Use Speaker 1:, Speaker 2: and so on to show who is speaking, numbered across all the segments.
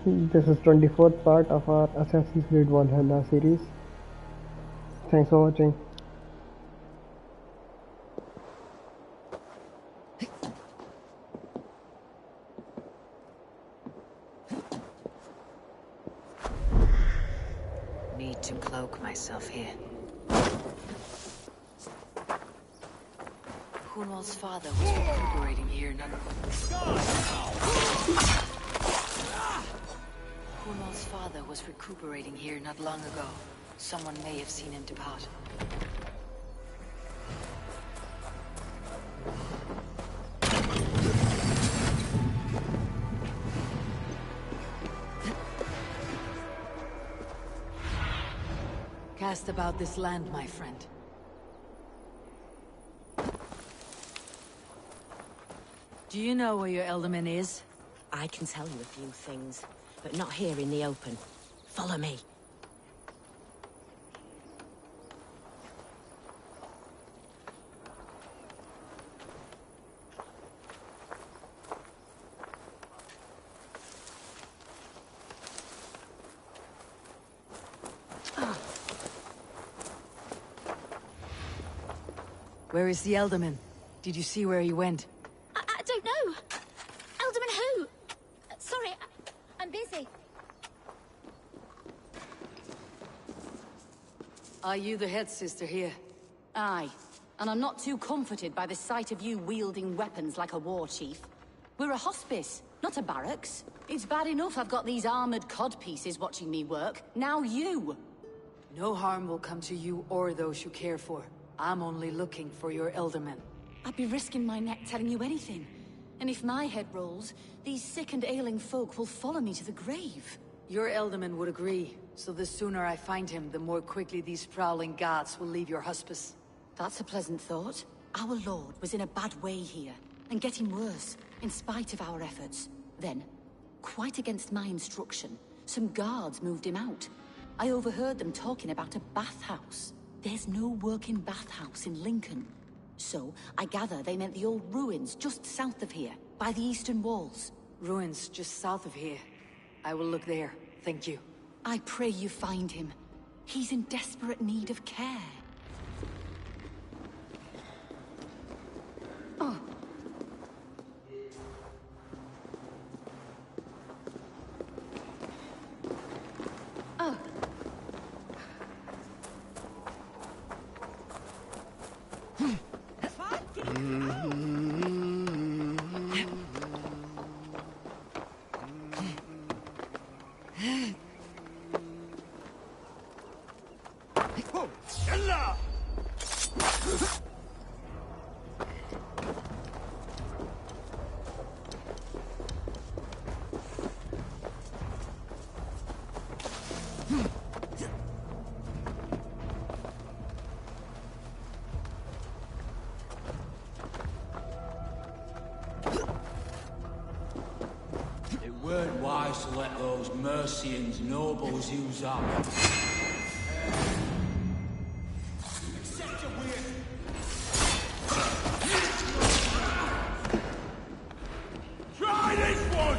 Speaker 1: This is 24th part of our Assassin's Creed Valhalla series. Thanks for watching.
Speaker 2: Need to cloak myself here. Hunwald's father was recuperating here not long ago. Someone may have seen him depart. Cast about this land, my friend. Do you know where your Elderman is?
Speaker 3: I can tell you a few things, but not here in the open. Follow me.
Speaker 2: Where is the Elderman? Did you see where he went?
Speaker 4: I don't know. Alderman who? Sorry, I'm busy.
Speaker 2: Are you the head sister here?
Speaker 5: Aye, and I'm not too comforted by the sight of you wielding weapons like a war chief. We're a hospice, not a barracks. It's bad enough I've got these armored codpieces watching me work. Now you!
Speaker 2: No harm will come to you or those you care for. I'm only looking for your Elderman.
Speaker 5: I'd be risking my neck telling you anything. And if my head rolls, these sick and ailing folk will follow me to the grave.
Speaker 2: Your Elderman would agree, so the sooner I find him, the more quickly these prowling gods will leave your hospice.
Speaker 5: That's a pleasant thought. Our lord was in a bad way here, and getting worse, in spite of our efforts. Then, quite against my instruction, some guards moved him out. I overheard them talking about a bathhouse. There's no working bathhouse in Lincoln. So, I gather they meant the old ruins just south of here, by the eastern walls.
Speaker 2: Ruins just south of here. I will look there, thank you.
Speaker 5: I pray you find him. He's in desperate need of care. Oh. Oh.
Speaker 6: It weren't wise to let those Mercians nobles use up. Try this one!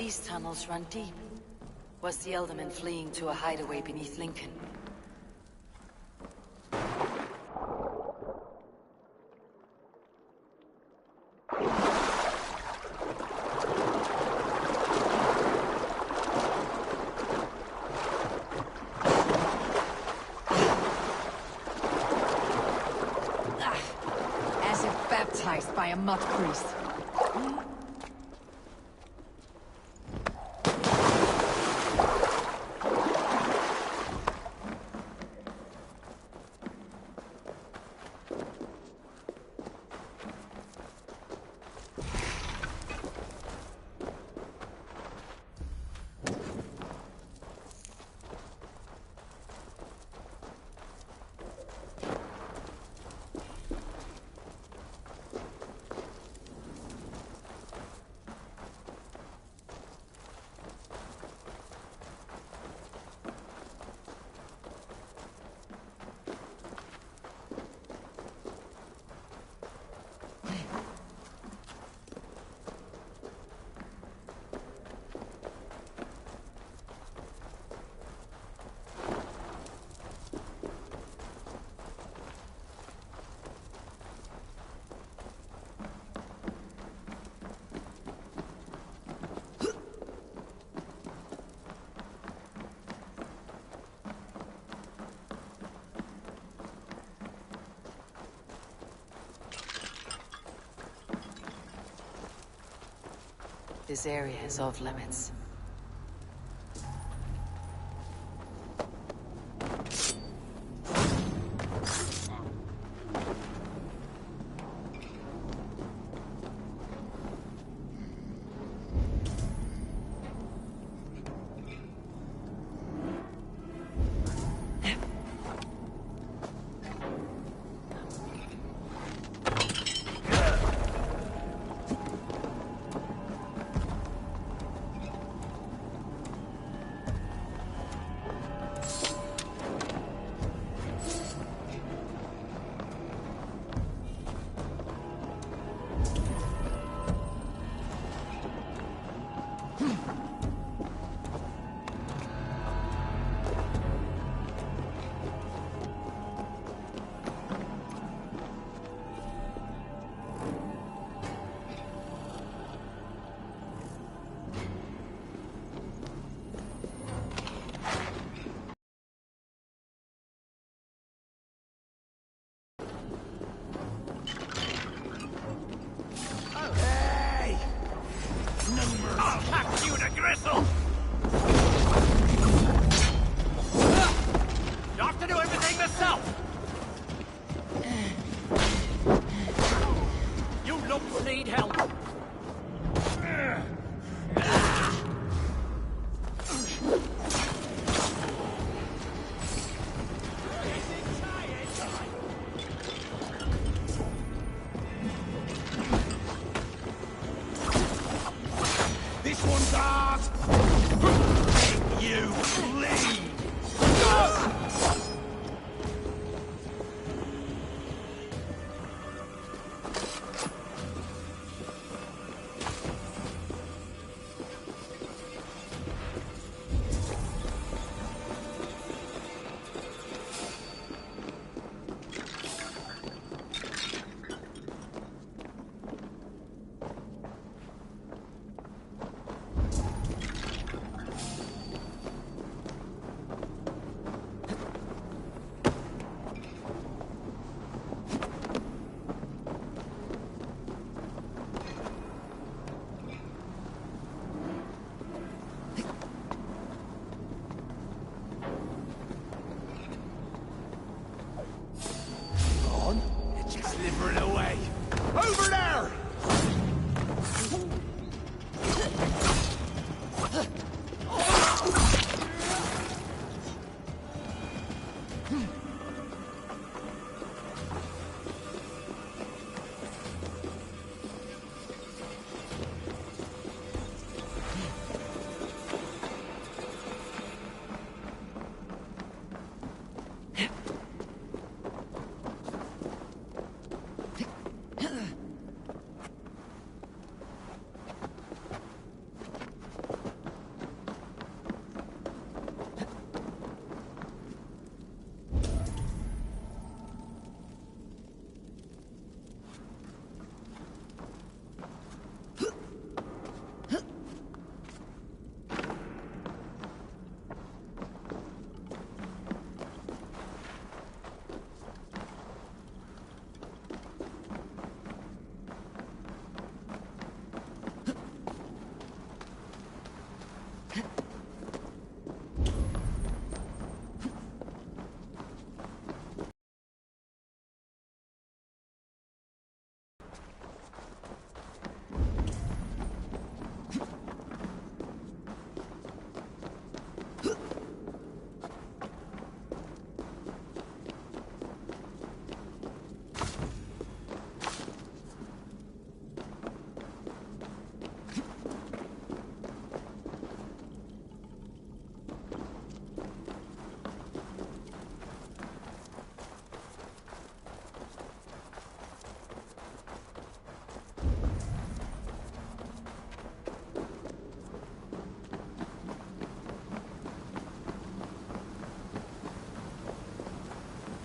Speaker 2: These tunnels run deep. Was the Elderman fleeing to a hideaway beneath Lincoln? As if baptized by a mud priest. This area is off limits.
Speaker 7: I'll hack you to gristle! You have to do everything myself! You lumps need help!
Speaker 6: This one's ours! You bleed! Slithering away. Over there!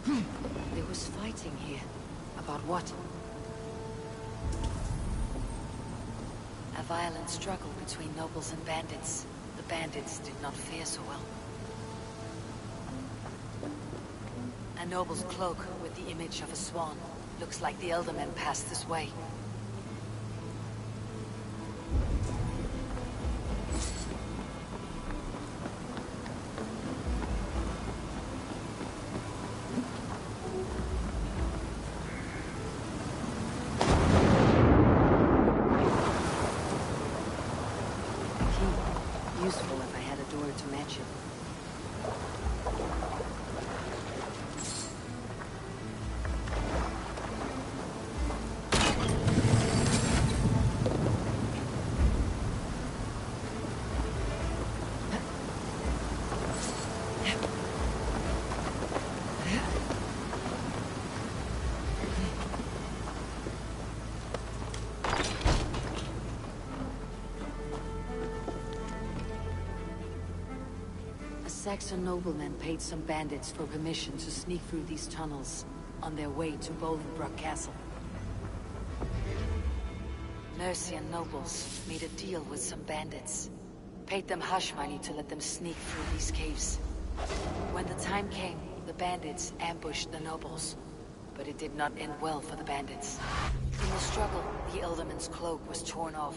Speaker 2: There was fighting here. About what? A violent struggle between nobles and bandits. The bandits did not fare so well. A noble's cloak with the image of a swan. Looks like the Eldermen passed this way. Useful if I had a door to match it. Saxon noblemen paid some bandits for permission to sneak through these tunnels on their way to Bolingbroke Castle. Mercian nobles made a deal with some bandits. Paid them hush money to let them sneak through these caves. When the time came, the bandits ambushed the nobles. But it did not end well for the bandits. In the struggle, the Elderman's cloak was torn off.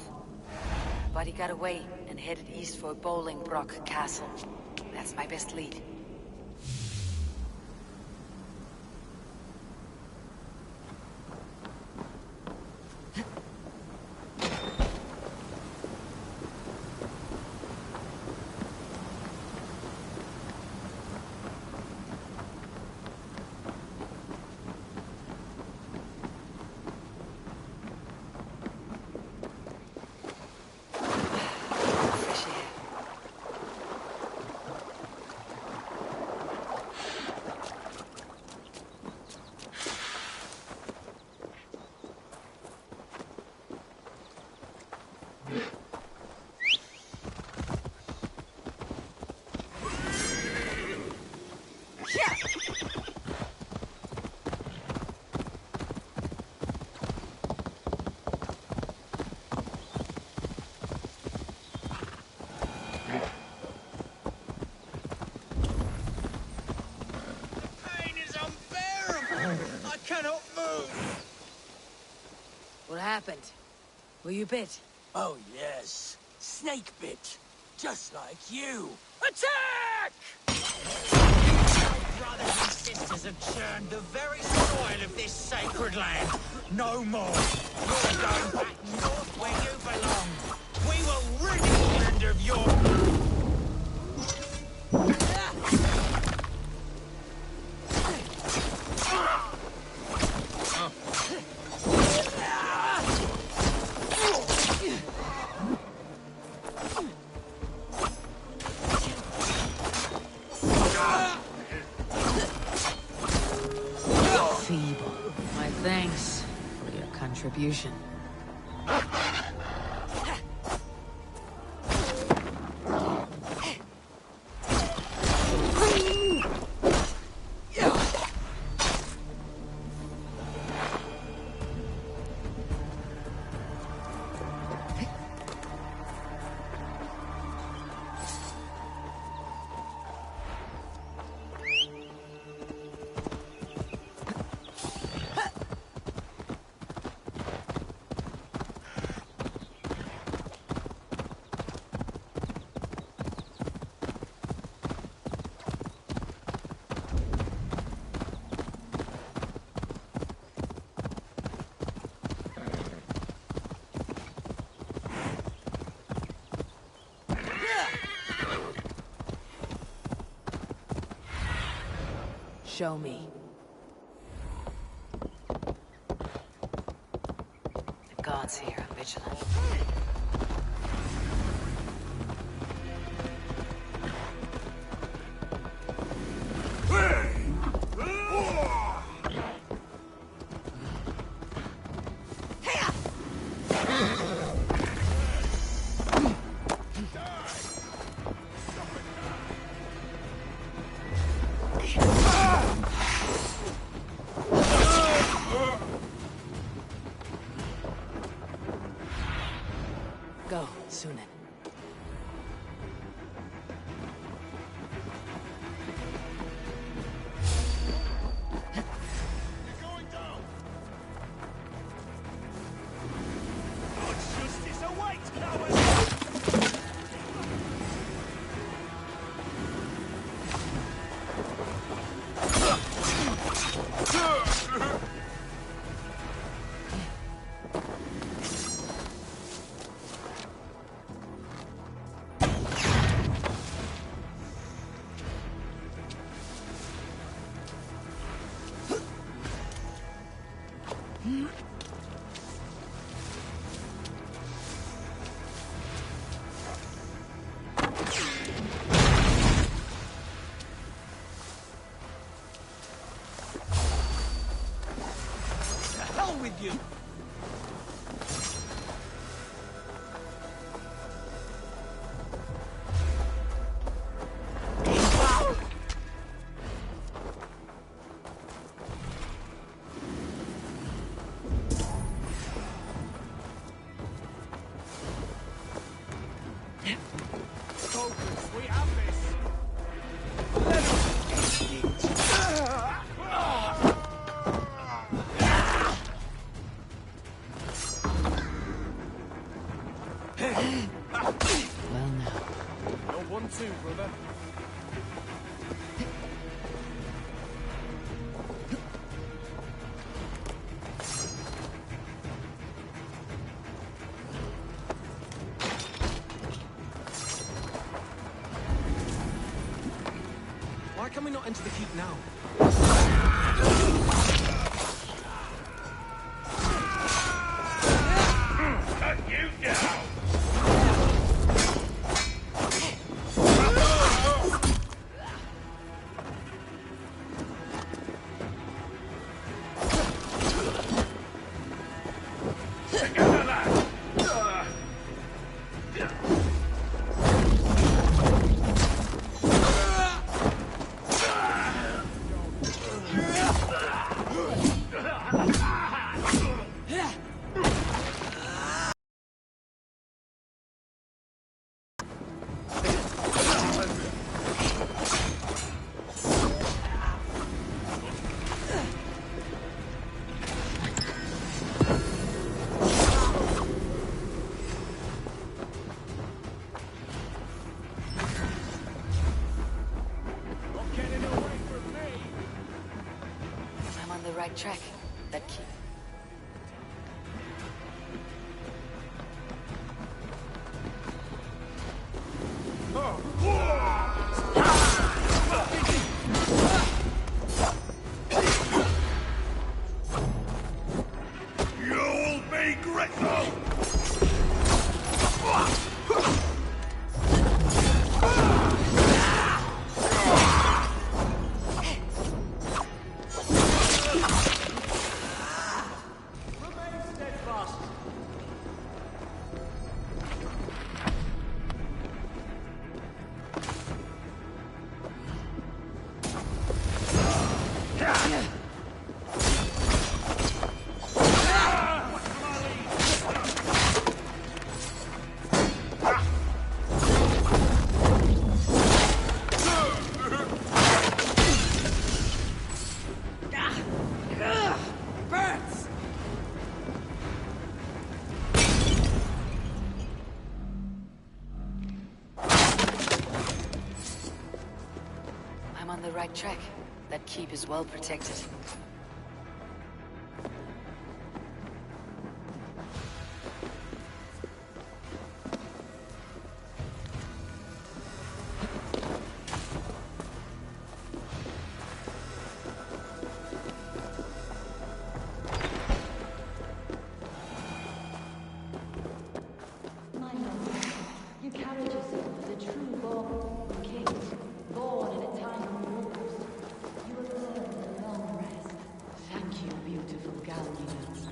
Speaker 2: But he got away and headed east for Bolingbroke Castle. That's my best lead. What happened? Were you bit?
Speaker 7: Oh, yes. Snake bit. Just like you. Attack! My brothers and sisters have churned the very soil of this sacred land. No more. You're going back north where you belong. We will rid England of your...
Speaker 2: Feeble. My thanks for your contribution. Show me. The gods here are vigilant. Kitsune.
Speaker 7: With you. Focus, we have this. Let us
Speaker 2: Well now.
Speaker 7: no 1-2, brother. Why can we not enter the keep now? Cut you down!
Speaker 2: I'm on the right track. That keep.
Speaker 7: You'll be grateful!
Speaker 2: I'm on the right track. That keep is well protected.
Speaker 5: My lord, you carried yourself as a true born king, born in a time of wars. You have earned a long rest.
Speaker 3: Thank you, beautiful Galnina.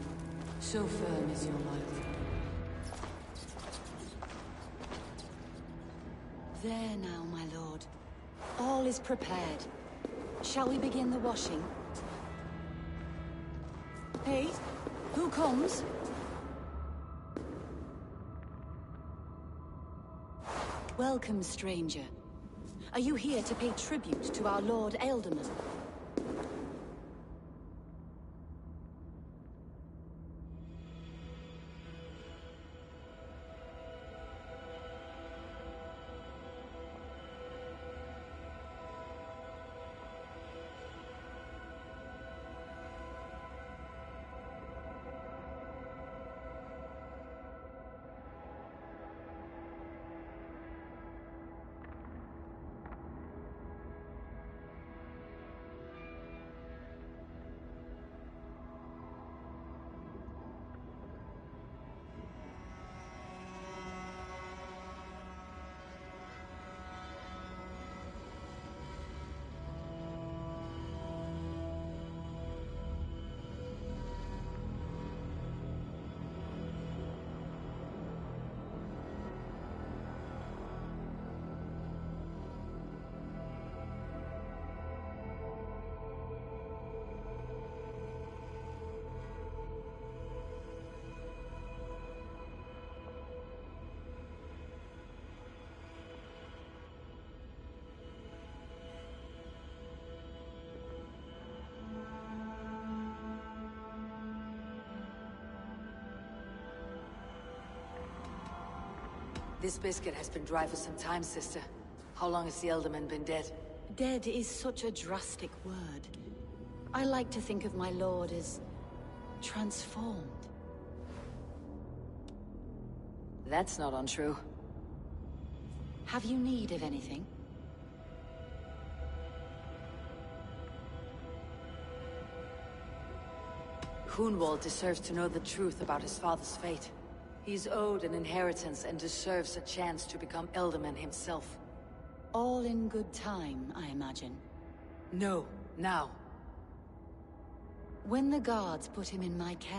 Speaker 3: So firm is your loyalty.
Speaker 5: There now, my lord. All is prepared. Shall we begin the washing? Hey, who comes? Welcome, stranger. Are you here to pay tribute to our Lord Alderman?
Speaker 2: This biscuit has been dry for some time, sister. How long has the Elderman been dead?
Speaker 5: Dead is such a drastic word. I like to think of my lord as transformed.
Speaker 2: That's not untrue.
Speaker 5: Have you need of anything?
Speaker 2: Hunwald deserves to know the truth about his father's fate. He's owed an inheritance and deserves a chance to become Elderman himself.
Speaker 5: All in good time, I imagine.
Speaker 2: No, now.
Speaker 5: When the guards put him in my care,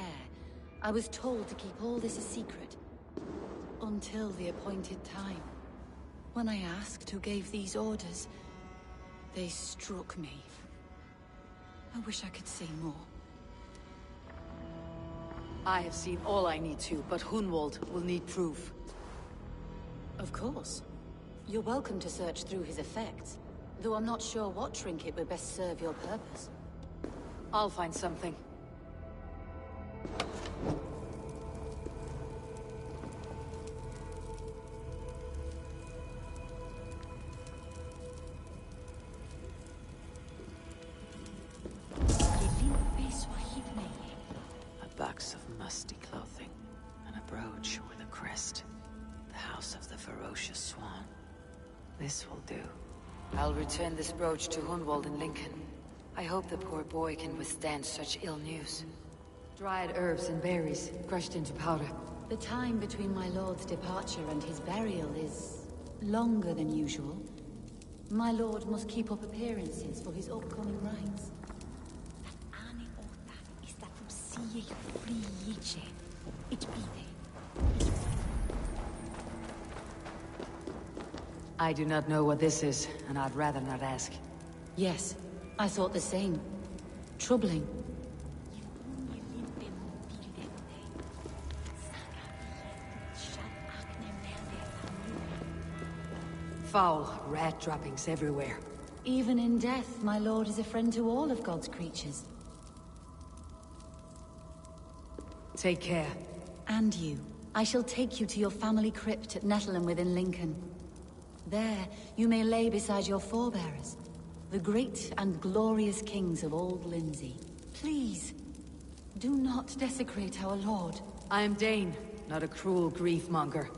Speaker 5: I was told to keep all this a secret. Until the appointed time. When I asked who gave these orders, they struck me. I wish I could say more.
Speaker 2: I have seen all I need to, but Hunwald will need proof.
Speaker 5: Of course. You're welcome to search through his effects, though I'm not sure what trinket would best serve your purpose.
Speaker 2: I'll find something. A box of musty clothing, and a brooch with a crest. The house of the ferocious swan. This will do. I'll return this brooch to Hunwald in Lincoln. I hope the poor boy can withstand such ill news. Dried herbs and berries, crushed into powder.
Speaker 5: The time between my lord's departure and his burial is longer than usual. My lord must keep up appearances for his upcoming rites.
Speaker 2: I do not know what this is, and I'd rather not ask.
Speaker 5: Yes, I thought the same. Troubling.
Speaker 2: Foul rat droppings everywhere.
Speaker 5: Even in death, my lord is a friend to all of God's creatures.
Speaker 2: Take care.
Speaker 5: And you. I shall take you to your family crypt at Nettleton within Lincoln. There, you may lay beside your forebearers, the great and glorious kings of Old Lindsey. Please, do not desecrate our lord.
Speaker 2: I am Dane, not a cruel grief-monger.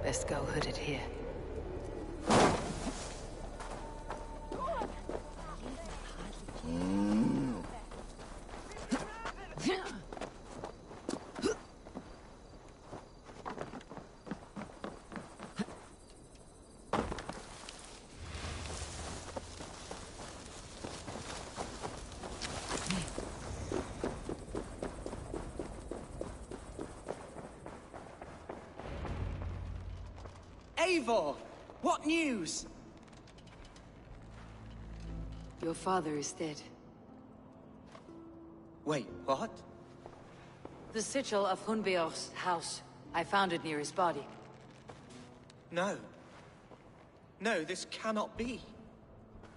Speaker 2: Best go hooded here.
Speaker 8: Eivor! What news?
Speaker 2: Your father is dead.
Speaker 8: Wait, what?
Speaker 2: The sigil of Hunbeor's house. I found it near his body.
Speaker 8: No. No, this cannot be.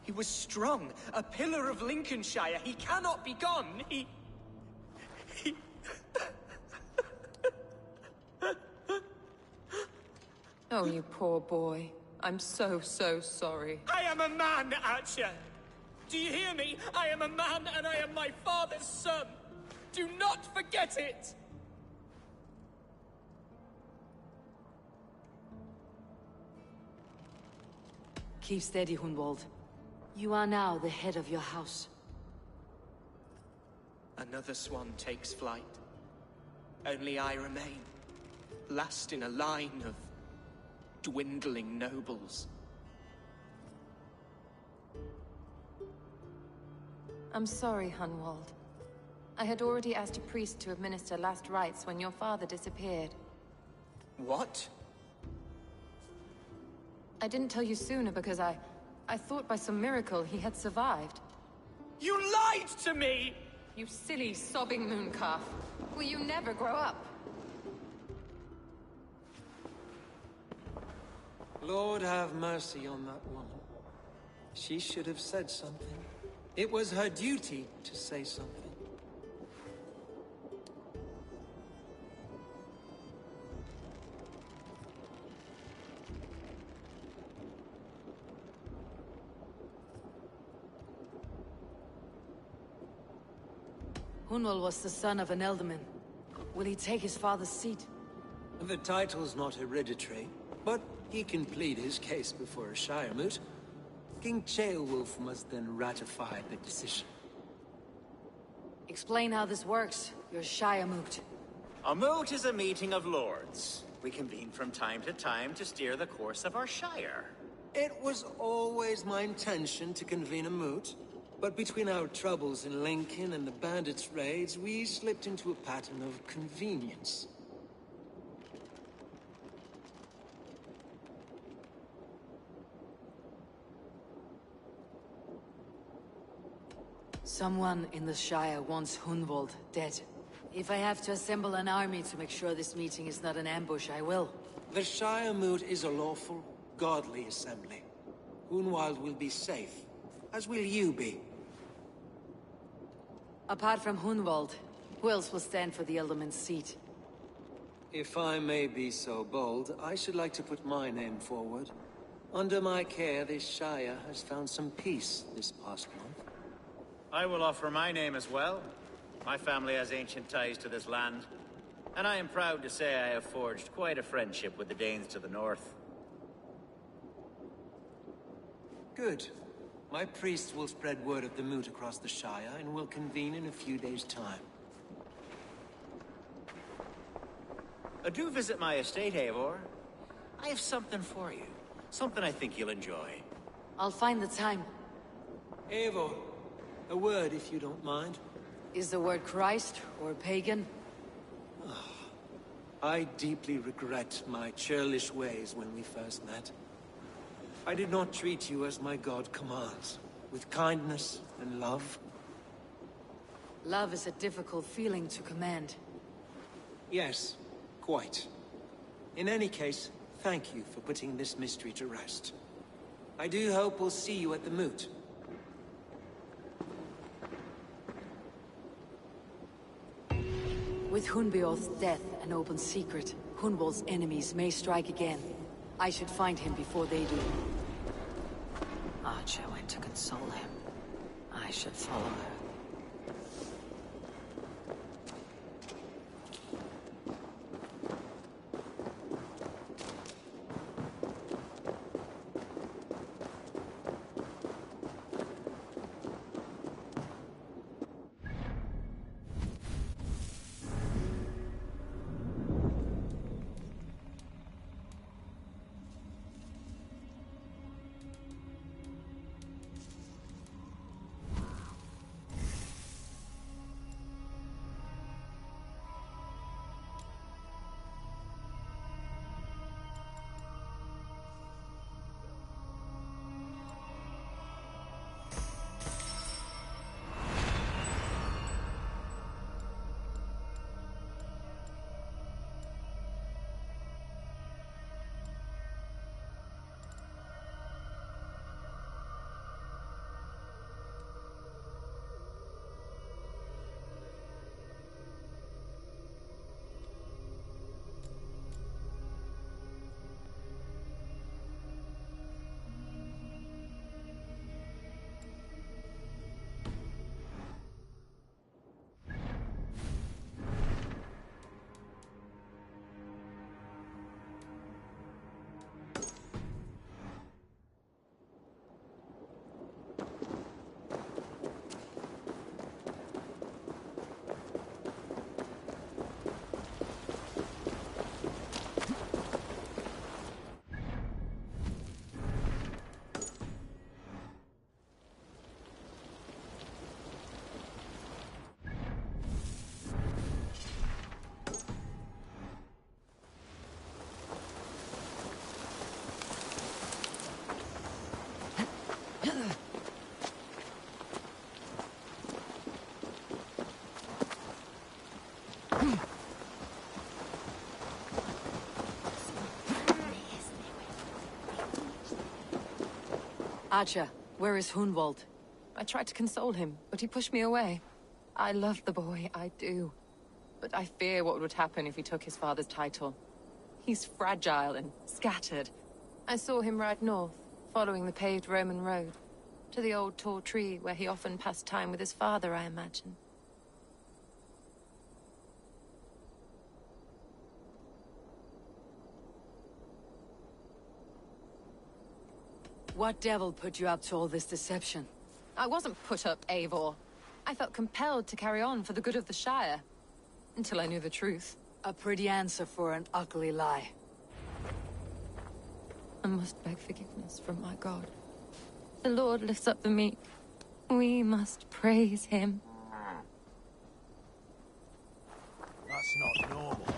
Speaker 8: He was strong, a pillar of Lincolnshire. He cannot be gone. He...
Speaker 9: Oh, you poor boy. I'm so sorry.
Speaker 8: I am a man, Archer! Do you hear me? I am a man and I am my father's son! Do not forget it!
Speaker 2: Keep steady, Hunwald. You are now the head of your house.
Speaker 8: Another swan takes flight. Only I remain. Last in a line of dwindling nobles.
Speaker 9: I'm sorry, Hunwald. I had already asked a priest to administer last rites when your father disappeared.
Speaker 8: What?
Speaker 9: I didn't tell you sooner because I thought by some miracle he had survived.
Speaker 8: You lied to me!
Speaker 9: You silly, sobbing mooncalf. Will you never grow up?
Speaker 10: Lord have mercy on that woman. She should have said something. It was her duty to say something.
Speaker 2: Hunwald was the son of an ealdorman. Will he take his father's seat?
Speaker 10: The title's not hereditary, but he can plead his case before a Shire moot. King Ceolwulf must then ratify the decision.
Speaker 2: Explain how this works, your Shire moot.
Speaker 11: A moot is a meeting of lords. We convene from time to time to steer the course of our Shire.
Speaker 10: It was always my intention to convene a moot, but between our troubles in Lincoln and the bandits' raids, we slipped into a pattern of convenience.
Speaker 2: Someone in the Shire wants Hunwald dead. If I have to assemble an army to make sure this meeting is not an ambush, I will.
Speaker 10: The Shire moot is a lawful, godly assembly. Hunwald will be safe, as will you be.
Speaker 2: Apart from Hunwald, who else will stand for the ealdorman's seat?
Speaker 10: If I may be so bold, I should like to put my name forward. Under my care, this Shire has found some peace this past month.
Speaker 11: I will offer my name as well. My family has ancient ties to this land, and I am proud to say I have forged quite a friendship with the Danes to the north.
Speaker 10: Good. My priests will spread word of the moot across the Shire, and will convene in a few days' time.
Speaker 11: Do visit my estate, Eivor. I have something for you. Something I think you'll enjoy.
Speaker 2: I'll find the time.
Speaker 10: Eivor, a word if you don't mind.
Speaker 2: Is the word Christ or pagan?
Speaker 10: I deeply regret my churlish ways when we first met. I did not treat you as my god commands, with kindness and love.
Speaker 2: Love is a difficult feeling to command.
Speaker 10: Yes, quite. In any case, thank you for putting this mystery to rest. I do hope we'll see you at the moot.
Speaker 2: With Hunbeorth's death an open secret, Hunwald's enemies may strike again. I should find him before they do. Archer went to console him. I should follow her. Archer, where is Hunwald?
Speaker 9: I tried to console him, but he pushed me away. I love the boy, I do. But I fear what would happen if he took his father's title. He's fragile and scattered. I saw him ride north, following the paved Roman road. To the old tall tree where he often passed time with his father, I imagine.
Speaker 2: What devil put you up to all this deception?
Speaker 9: I wasn't put up, Eivor. I felt compelled to carry on for the good of the Shire. Until I knew the truth.
Speaker 2: A pretty answer for an ugly lie.
Speaker 9: I must beg forgiveness from my God. The Lord lifts up the meek. We must praise him.
Speaker 7: That's not normal.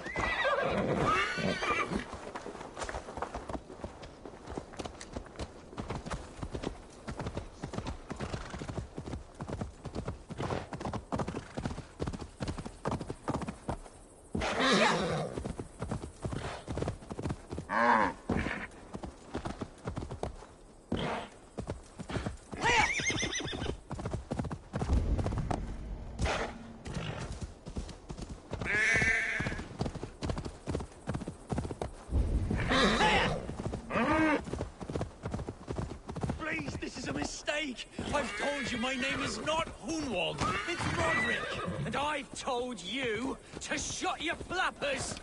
Speaker 7: I've told you my name is not Hunwald, it's Roderick. And I've told you to shut your flappers!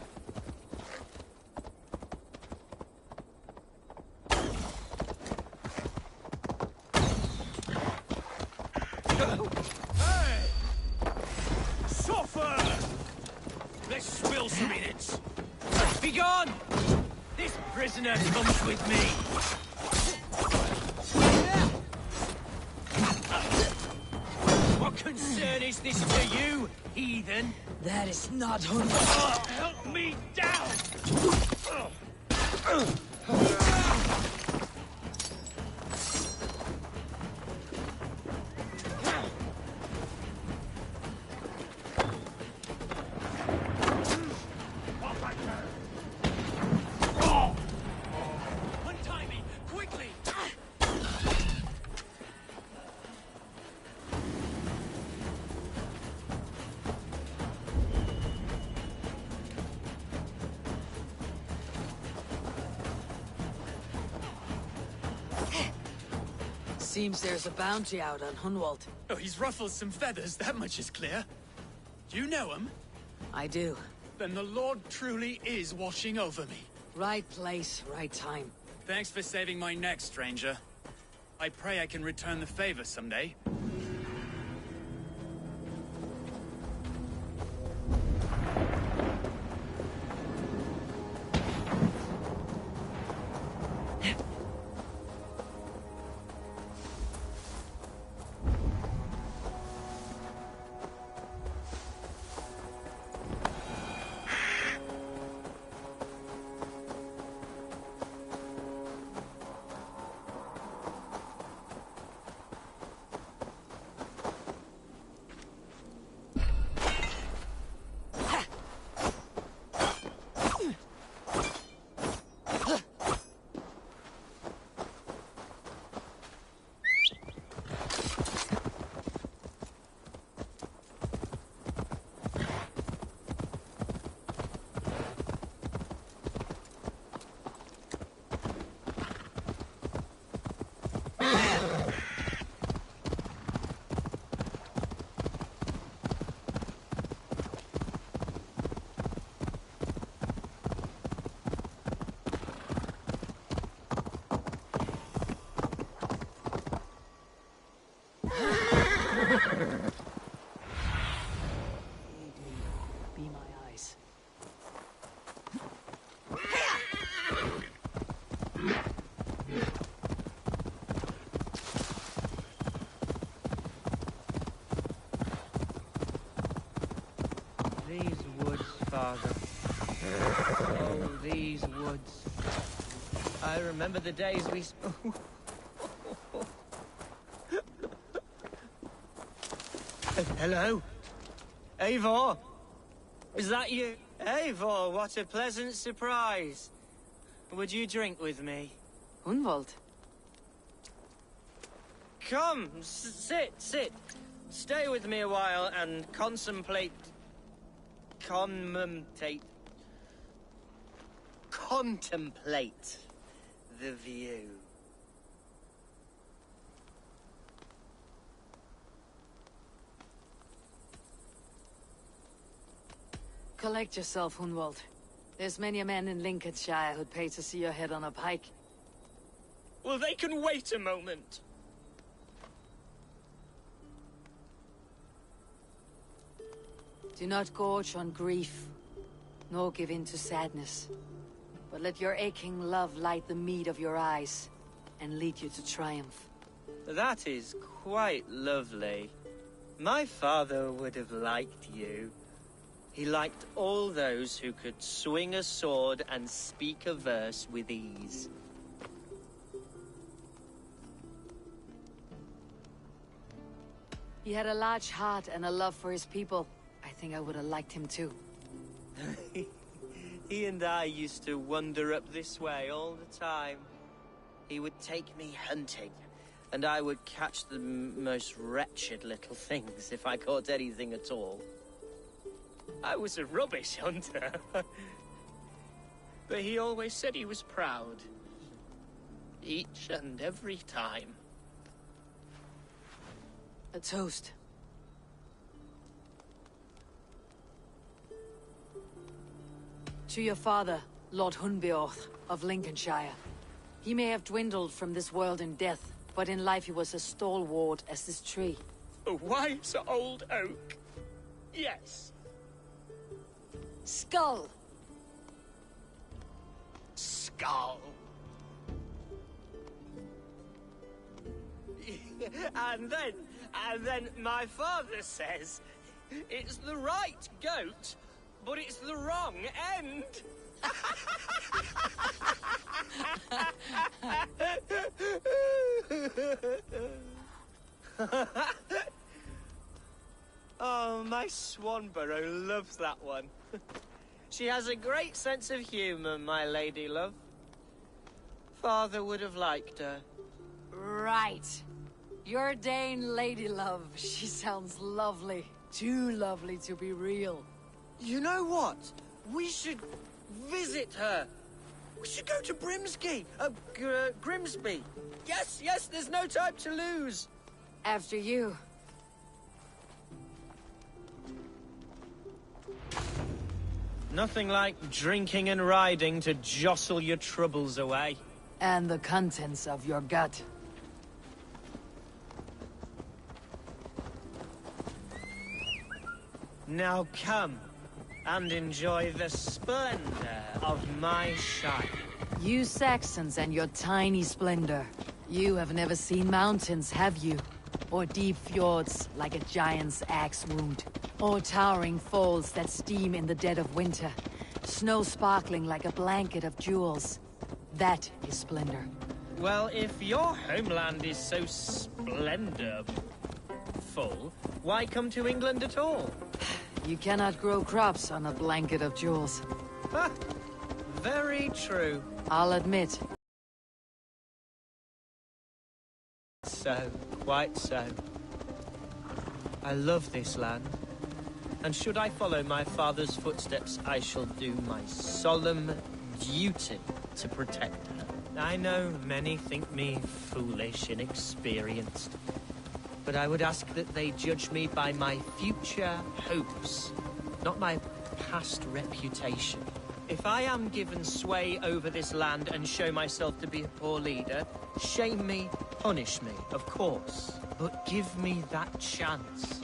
Speaker 7: Hey! Suffer! Let's spill some innards. Be gone! This prisoner comes with me. What concern is this to you, heathen?
Speaker 2: That is not Hunwald.
Speaker 7: Help me down!
Speaker 2: Seems there's a bounty out on Hunwald.
Speaker 7: Oh, he's ruffled some feathers, that much is clear. Do you know him?
Speaker 2: I do.
Speaker 7: Then the Lord truly is watching over me.
Speaker 2: Right place, right time.
Speaker 7: Thanks for saving my neck, stranger. I pray I can return the favor someday.
Speaker 2: Be my eyes.
Speaker 12: These woods, Father. Oh, these woods. I remember the days we...
Speaker 10: Hello? Eivor? Is that you? Eivor, what a pleasant surprise. Would you drink with me?
Speaker 2: Hunwald?
Speaker 10: Come, sit. Stay with me a while and contemplate the view.
Speaker 2: Collect yourself, Hunwald. There's many a man in Lincolnshire who'd pay to see your head on a pike.
Speaker 10: Well, they can wait a moment.
Speaker 2: Do not gorge on grief, nor give in to sadness. But let your aching love light the mead of your eyes, and lead you to triumph.
Speaker 10: That is quite lovely. My father would have liked you. He liked all those who could swing a sword and speak a verse with ease.
Speaker 2: He had a large heart and a love for his people. I think I would have liked him too.
Speaker 10: He and I used to wander up this way all the time. He would take me hunting, and I would catch the most wretched little things if I caught anything at all. I was a rubbish hunter. But he always said he was proud. Each and every time.
Speaker 2: A toast. To your father, Lord Hunbeorth of Lincolnshire. He may have dwindled from this world in death, but in life he was as stalwart as this tree.
Speaker 10: A wise old oak. Yes.
Speaker 2: Skull!
Speaker 10: Skull. And then my father says, it's the right goat, but it's the wrong end. Oh, my Swanborough loves that one. She has a great sense of humor, my lady love. Father would have liked her.
Speaker 2: Right. Your Dane lady love. She sounds lovely. Too lovely to be real.
Speaker 10: You know what? We should visit her. We should go to Brimsby. Grimsby. Yes, yes, there's no time to lose.
Speaker 2: After you.
Speaker 10: Nothing like drinking and riding to jostle your troubles away.
Speaker 2: And the contents of your gut.
Speaker 10: Now come and enjoy the splendor of my shire.
Speaker 2: You Saxons and your tiny splendor. You have never seen mountains, have you? Or deep fjords like a giant's axe wound. Or towering falls that steam in the dead of winter. Snow sparkling like a blanket of jewels. That is splendor.
Speaker 10: Well, if your homeland is so splendorful, why come to England at all?
Speaker 2: You cannot grow crops on a blanket of jewels.
Speaker 10: Ha! Very true.
Speaker 2: I'll admit.
Speaker 10: So, quite so. I love this land. And should I follow my father's footsteps, I shall do my solemn duty to protect her. I know many think me foolish, inexperienced. But I would ask that they judge me by my future hopes, not my past reputation. If I am given sway over this land and show myself to be a poor leader, shame me, punish me, of course. But give me that chance.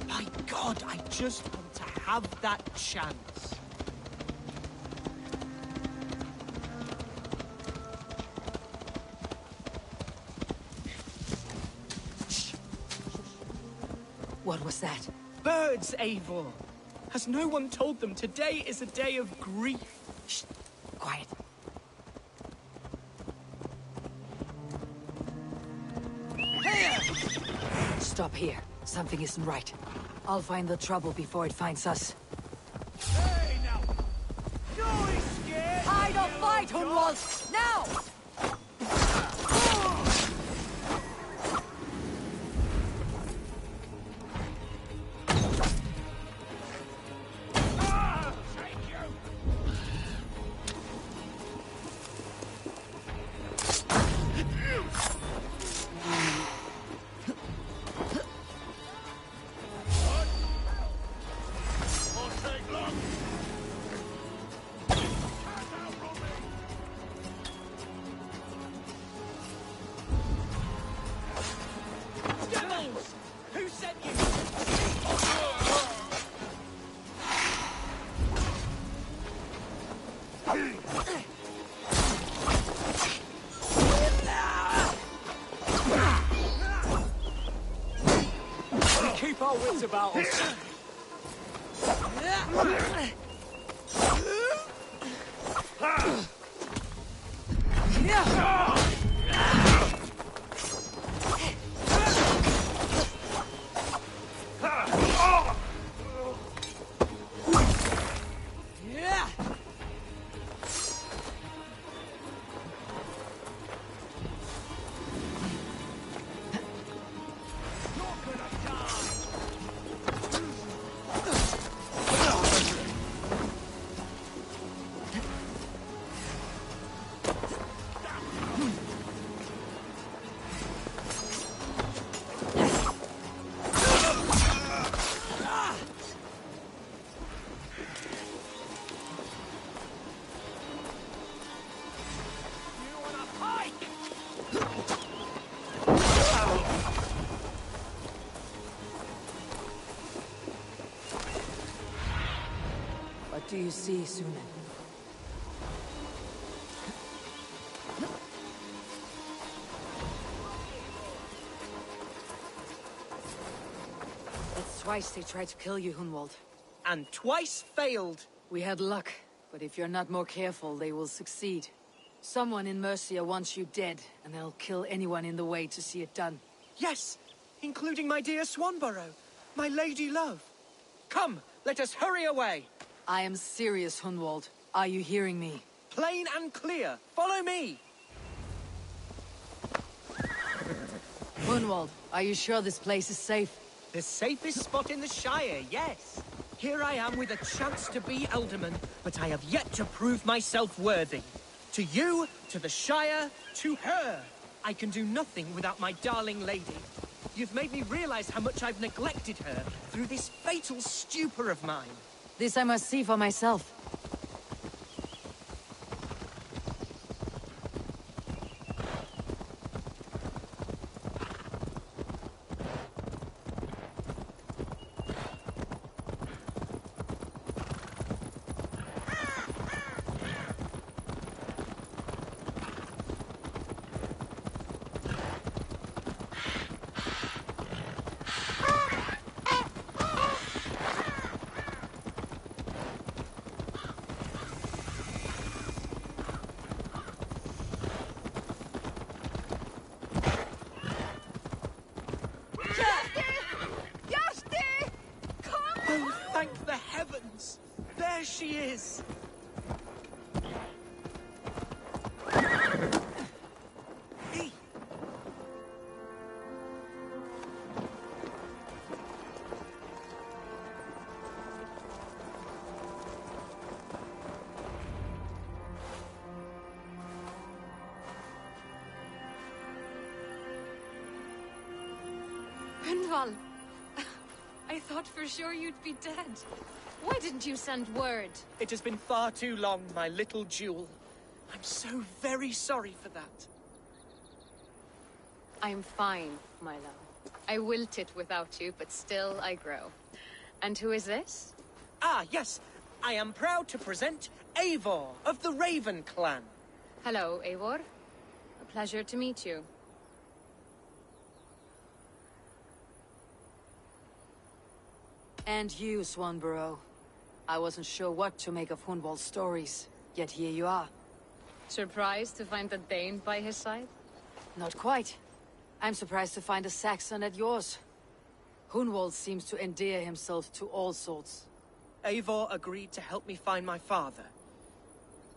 Speaker 10: My God, I just want to have that chance.
Speaker 2: What was that?
Speaker 10: Birds, Eivor! Has no one told them today is a day of grief?
Speaker 2: Shh! Quiet.
Speaker 10: Here!
Speaker 2: Stop here. Something isn't right. I'll find the trouble before it finds us.
Speaker 7: Hey, now! Don't be scared!
Speaker 2: Hide or fight, Hunwald! Now!
Speaker 10: Who sent you?
Speaker 7: We keep our wits about us.
Speaker 2: What do you see, Sunan? It's twice they tried to kill you, Hunwald.
Speaker 10: And twice failed.
Speaker 2: We had luck, but if you're not more careful, they will succeed. Someone in Mercia wants you dead, and they'll kill anyone in the way to see it done.
Speaker 10: Yes, including my dear Swanborough, my lady love. Come, let us hurry away.
Speaker 2: I am serious, Hunwald. Are you hearing me?
Speaker 10: Plain and clear. Follow me.
Speaker 2: Hunwald, are you sure this place is safe?
Speaker 10: The safest spot in the Shire, yes. Here I am with a chance to be Alderman, but I have yet to prove myself worthy. To you, to the Shire, to her. I can do nothing without my darling lady. You've made me realize how much I've neglected her through this fatal stupor of mine.
Speaker 2: This I must see for myself.
Speaker 10: Oh, thank the heavens! There she is! Hey!
Speaker 9: Gunvald! I thought for sure you'd be dead. Why didn't you send word?
Speaker 10: It has been far too long, my little jewel. I'm so very sorry for that.
Speaker 9: I'm fine, my love. I wilted without you, but still I grow. And who is this?
Speaker 10: Ah, yes. I am proud to present Eivor of the Raven clan.
Speaker 9: Hello, Eivor. A pleasure to meet you.
Speaker 2: And you, Swanborough. I wasn't sure what to make of Hunwald's stories, yet here you are.
Speaker 9: Surprised to find a Dane by his side?
Speaker 2: Not quite. I'm surprised to find a Saxon at yours. Hunwald seems to endear himself to all sorts.
Speaker 10: Eivor agreed to help me find my father.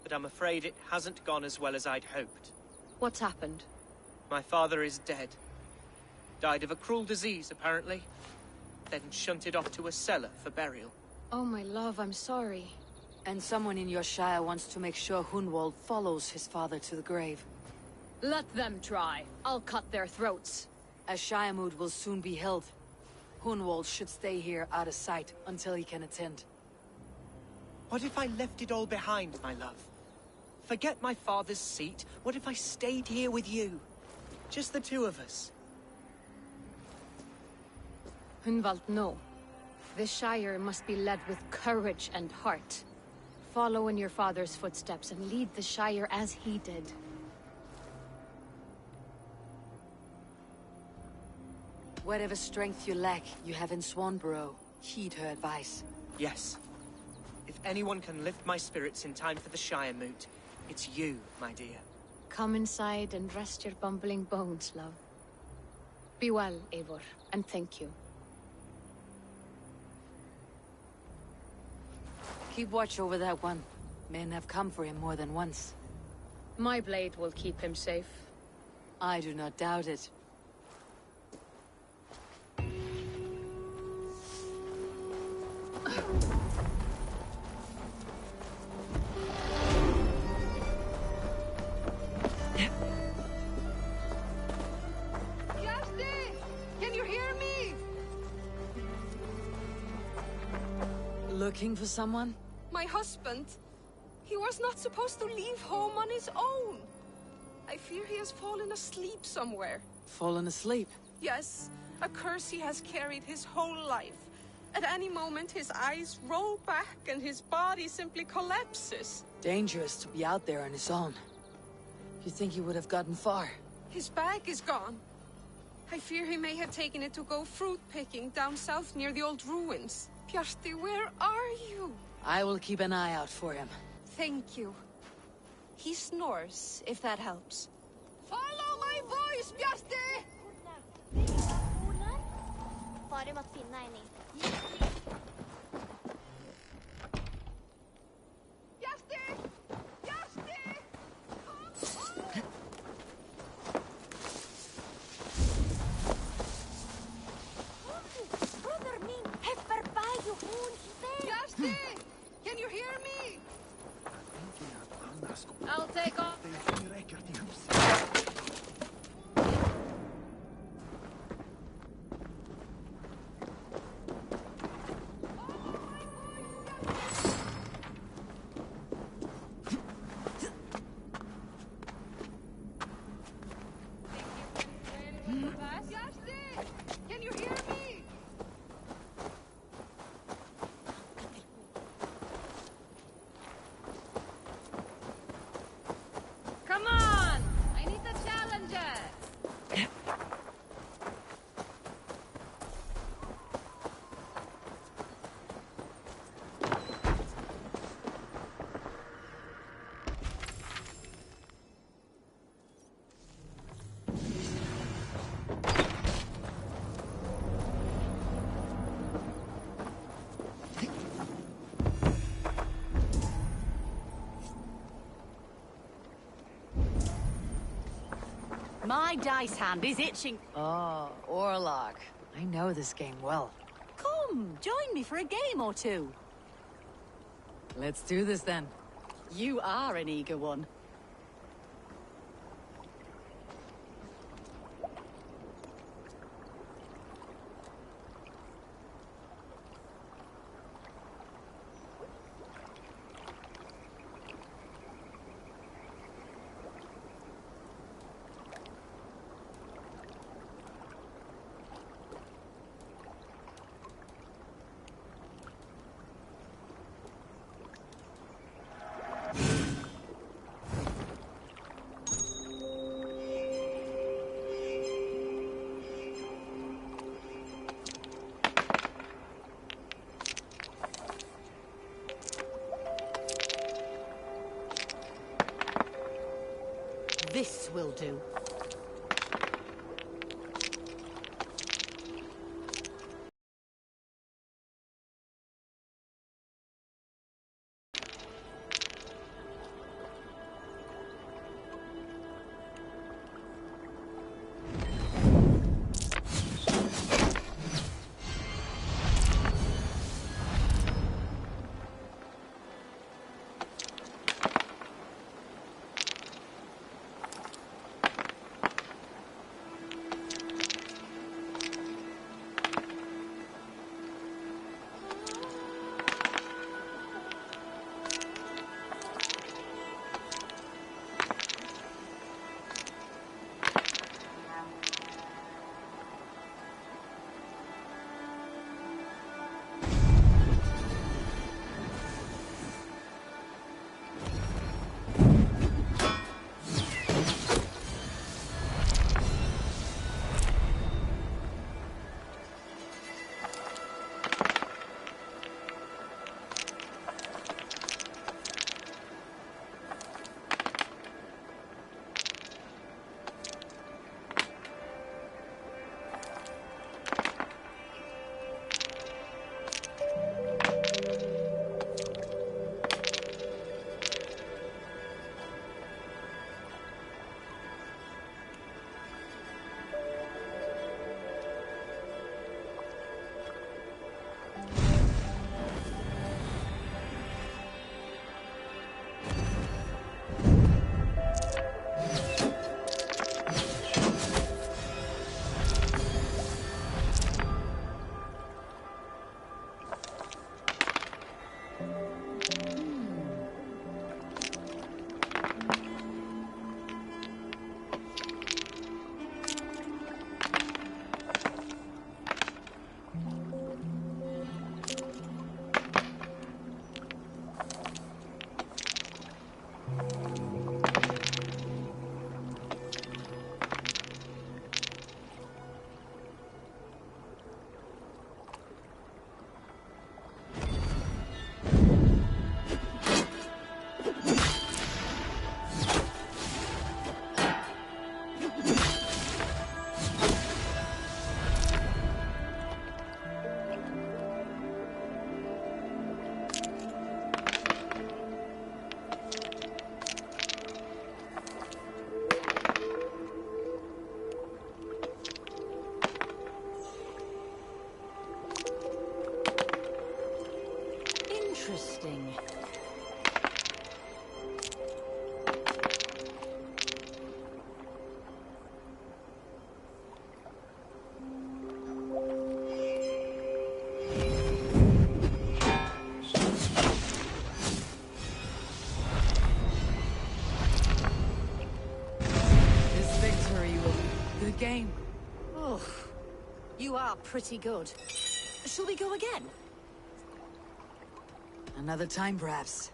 Speaker 10: But I'm afraid it hasn't gone as well as I'd hoped.
Speaker 9: What's happened?
Speaker 10: My father is dead. Died of a cruel disease, apparently. Then shunted off to a cellar for burial.
Speaker 9: Oh, my love, I'm sorry.
Speaker 2: And someone in your shire wants to make sure Hunwald follows his father to the grave.
Speaker 9: Let them try. I'll cut their throats.
Speaker 2: A shire moot will soon be held. Hunwald should stay here out of sight until he can attend.
Speaker 10: What if I left it all behind, my love? Forget my father's seat. What if I stayed here with you? Just the two of us.
Speaker 9: Hunwald, no. This Shire must be led with courage and heart. Follow in your father's footsteps and lead the Shire as he did.
Speaker 2: Whatever strength you lack, you have in Swanborough. Heed her advice.
Speaker 10: Yes. If anyone can lift my spirits in time for the Shire moot, it's you, my dear.
Speaker 9: Come inside and rest your bumbling bones, love. Be well, Eivor, and thank you.
Speaker 2: Keep watch over that one. Men have come for him more than once.
Speaker 9: My blade will keep him safe.
Speaker 2: I do not doubt it.
Speaker 9: Can you hear me?
Speaker 2: Looking for someone?
Speaker 13: My husband. He was not supposed to leave home on his own. I fear he has fallen asleep somewhere.
Speaker 2: Fallen asleep?
Speaker 13: Yes, a curse he has carried his whole life. At any moment, his eyes roll back and his body simply collapses.
Speaker 2: Dangerous to be out there on his own. You think he would have gotten far?
Speaker 13: His bag is gone. I fear he may have taken it to go fruit picking down south near the old ruins. Bjarti, where are you?
Speaker 2: I will keep an eye out for him.
Speaker 13: Thank you. He snores, if that helps.
Speaker 4: Follow my voice, Bjarti! Bare måtte finne en i.
Speaker 13: Bjarti! Bjarti!
Speaker 4: Broder min, heb voorbij je hoen
Speaker 9: I'll take off.
Speaker 13: Can you hear me?
Speaker 9: Come on! I need the challenger!
Speaker 5: My dice hand is itching.
Speaker 2: Oh, Orlok. I know this game well.
Speaker 5: Come, join me for a game or two.
Speaker 2: Let's do this then.
Speaker 5: You are an eager one. This will do.
Speaker 2: game.
Speaker 5: Oh, you are pretty good. Shall we go again?
Speaker 2: Another time, perhaps.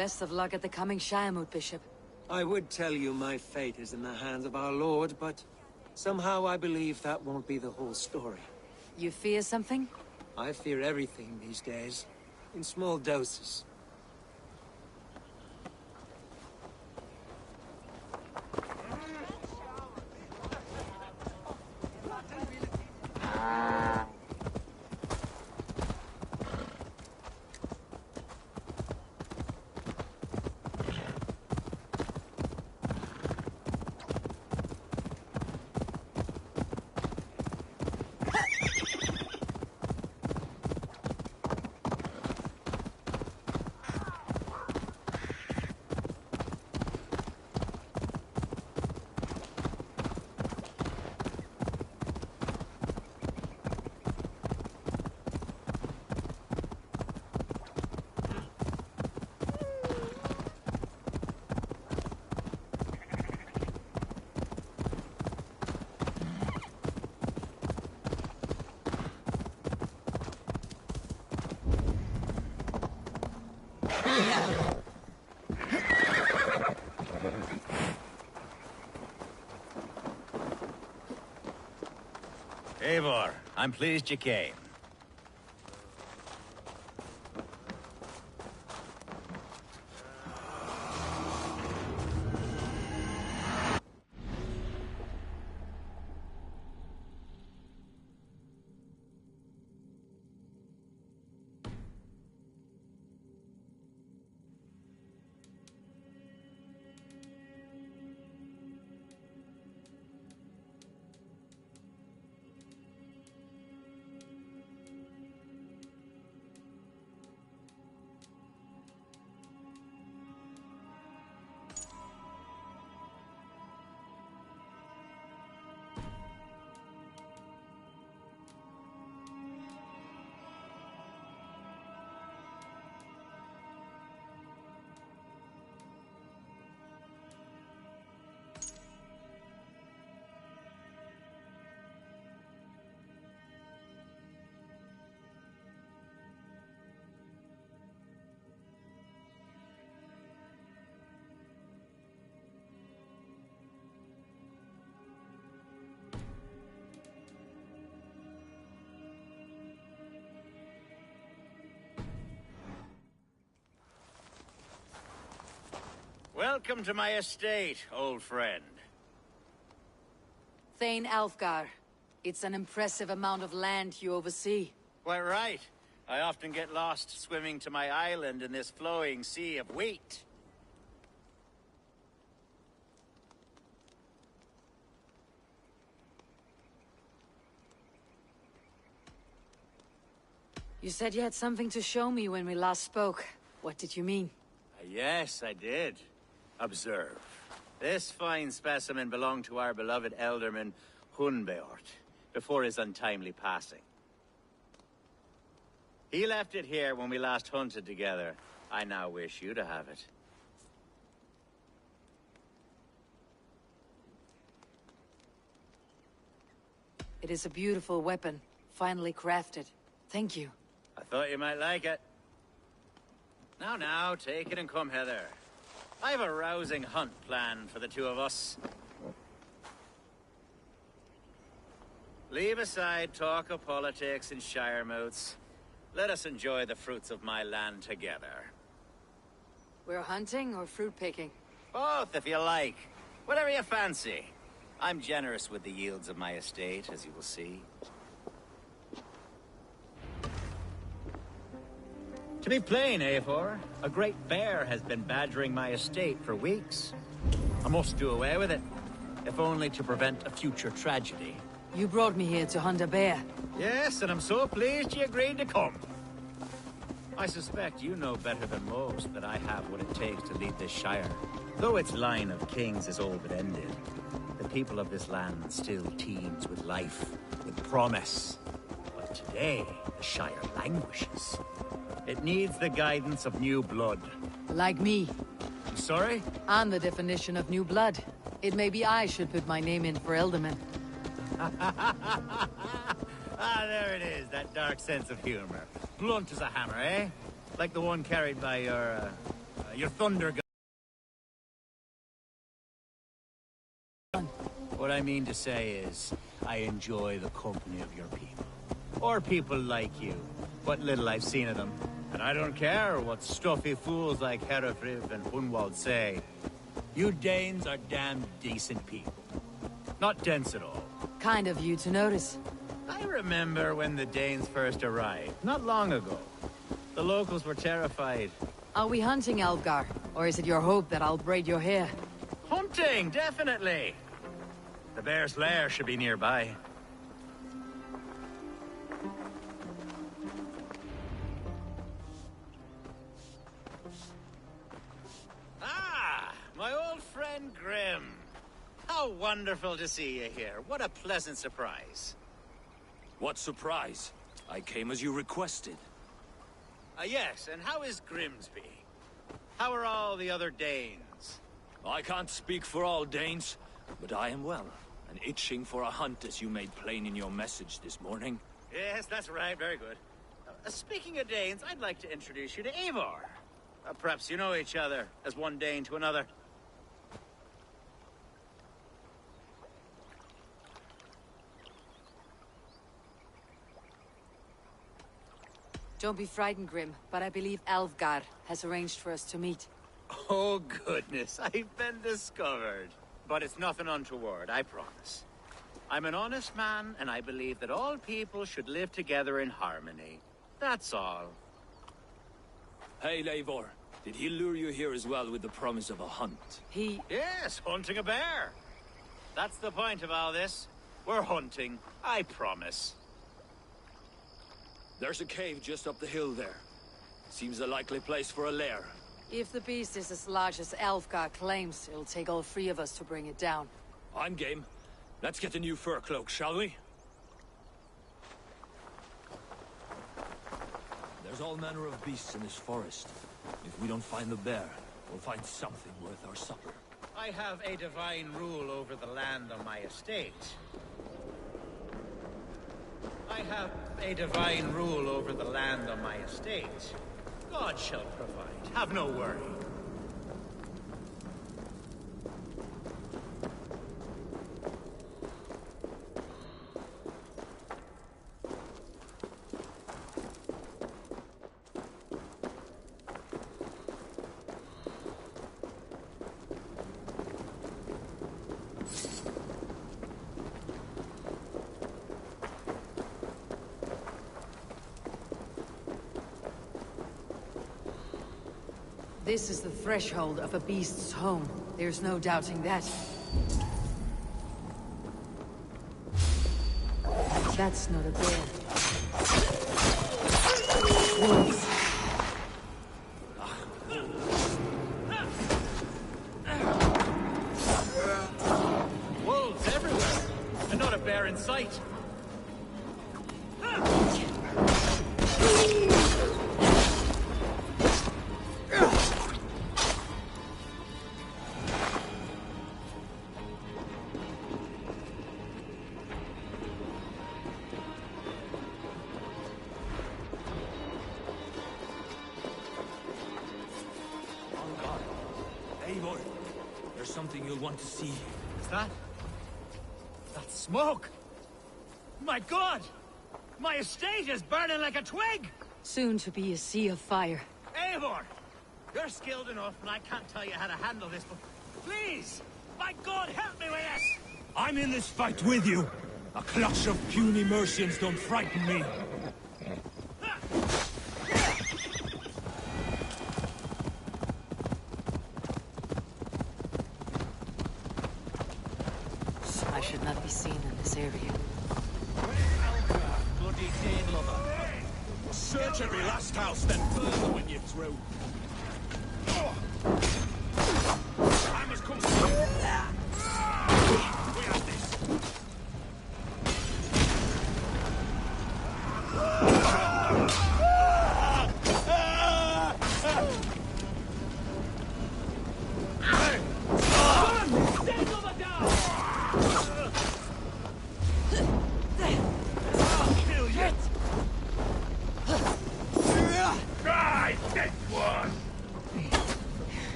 Speaker 2: Best of luck at the coming Shiremoot, Bishop.
Speaker 14: I would tell you my fate is in the hands of our Lord, but somehow I believe that won't be the whole story.
Speaker 2: You fear something?
Speaker 14: I fear everything these days, in small doses.
Speaker 11: Eivor, I'm pleased you came. Welcome to my estate, old friend.
Speaker 2: Thane Alfgar. It's an impressive amount of land you oversee.
Speaker 11: Quite right. I often get lost swimming to my island in this flowing sea of wheat.
Speaker 2: You said you had something to show me when we last spoke. What did you mean?
Speaker 11: Yes, I did. Observe. This fine specimen belonged to our beloved elderman, Hunbeort, before his untimely passing. He left it here when we last hunted together. I now wish you to have it.
Speaker 2: It is a beautiful weapon, finely crafted. Thank you.
Speaker 11: I thought you might like it. Now, take it and come hither. I have a rousing hunt planned for the two of us. Leave aside talk of politics and shire moats. Let us enjoy the fruits of my land together.
Speaker 2: We're hunting or fruit picking?
Speaker 11: Both, if you like. Whatever you fancy. I'm generous with the yields of my estate, as you will see. To be plain, Eivor, a great bear has been badgering my estate for weeks. I must do away with it, if only to prevent a future tragedy.
Speaker 2: You brought me here to hunt a bear.
Speaker 11: Yes, and I'm so pleased you agreed to come. I suspect you know better than most that I have what it takes to lead this shire. Though its line of kings is all but ended, the people of this land still teems with life, with promise. But today, the shire languishes. It needs the guidance of new blood.
Speaker 2: Like me.
Speaker 11: I'm sorry?
Speaker 2: I'm the definition of new blood. It may be I should put my name in for Elderman.
Speaker 11: There it is, that dark sense of humor. Blunt as a hammer, eh? Like the one carried by your thunder gun. What I mean to say is, I enjoy the company of your people. Or people like you. What little I've seen of them. And I don't care what stuffy fools like Herefriv and Hunwald say. You Danes are damn decent people. Not dense at all.
Speaker 2: Kind of you to notice.
Speaker 11: I remember when the Danes first arrived, not long ago. The locals were terrified.
Speaker 2: Are we hunting, Alfgar? Or is it your hope that I'll braid your hair?
Speaker 11: Hunting, definitely! The bear's lair should be nearby. Ah, my old friend Grim. How wonderful to see you here. What a pleasant surprise.
Speaker 15: What surprise? I came as you requested.
Speaker 11: Yes, and how is Grimsby? How are all the other Danes?
Speaker 15: I can't speak for all Danes, but I am well, and itching for a hunt as you made plain in your message this morning.
Speaker 11: Yes, that's right, very good. Speaking of Danes, I'd like to introduce you to Eivor. Perhaps you know each other, as one Dane to another.
Speaker 2: Don't be frightened, Grim, but I believe Alfgar has arranged for us to meet.
Speaker 11: Oh, goodness, I've been discovered. But it's nothing untoward, I promise. I'm an honest man, and I believe that all people should live together in harmony. That's all.
Speaker 15: Hey, Eivor. Did he lure you here as well with the promise of a hunt?
Speaker 11: Yes, hunting a bear. That's the point of all this. We're hunting, I promise.
Speaker 15: There's a cave just up the hill there. Seems a likely place for a lair.
Speaker 2: If the beast is as large as Alfgar claims, it'll take all three of us to bring it down.
Speaker 15: I'm game. Let's get a new fur cloak, shall we? There's all manner of beasts in this forest. If we don't find the bear, we'll find something worth our supper.
Speaker 11: I have a divine rule over the land on my estate. I have a divine rule over the land on my estate. God shall provide. Have no worry.
Speaker 2: This is the threshold of a beast's home. There's no doubting that. That's not a bear. Wolves.
Speaker 11: Wolves everywhere! And not a bear in sight!
Speaker 15: There's something you'll want to see.
Speaker 11: Is that? That's smoke! My God! My estate is burning like a twig!
Speaker 2: Soon to be a sea of fire.
Speaker 11: Eivor! You're skilled enough, and I can't tell you how to handle this, but please! My God, help me with this!
Speaker 15: I'm in this fight with you! A clutch of puny Mercians don't frighten me!
Speaker 2: I should not be seen in this area.
Speaker 11: Bloody Dane lover.
Speaker 15: Search every last house, then further when you're through. I must come through. We have this.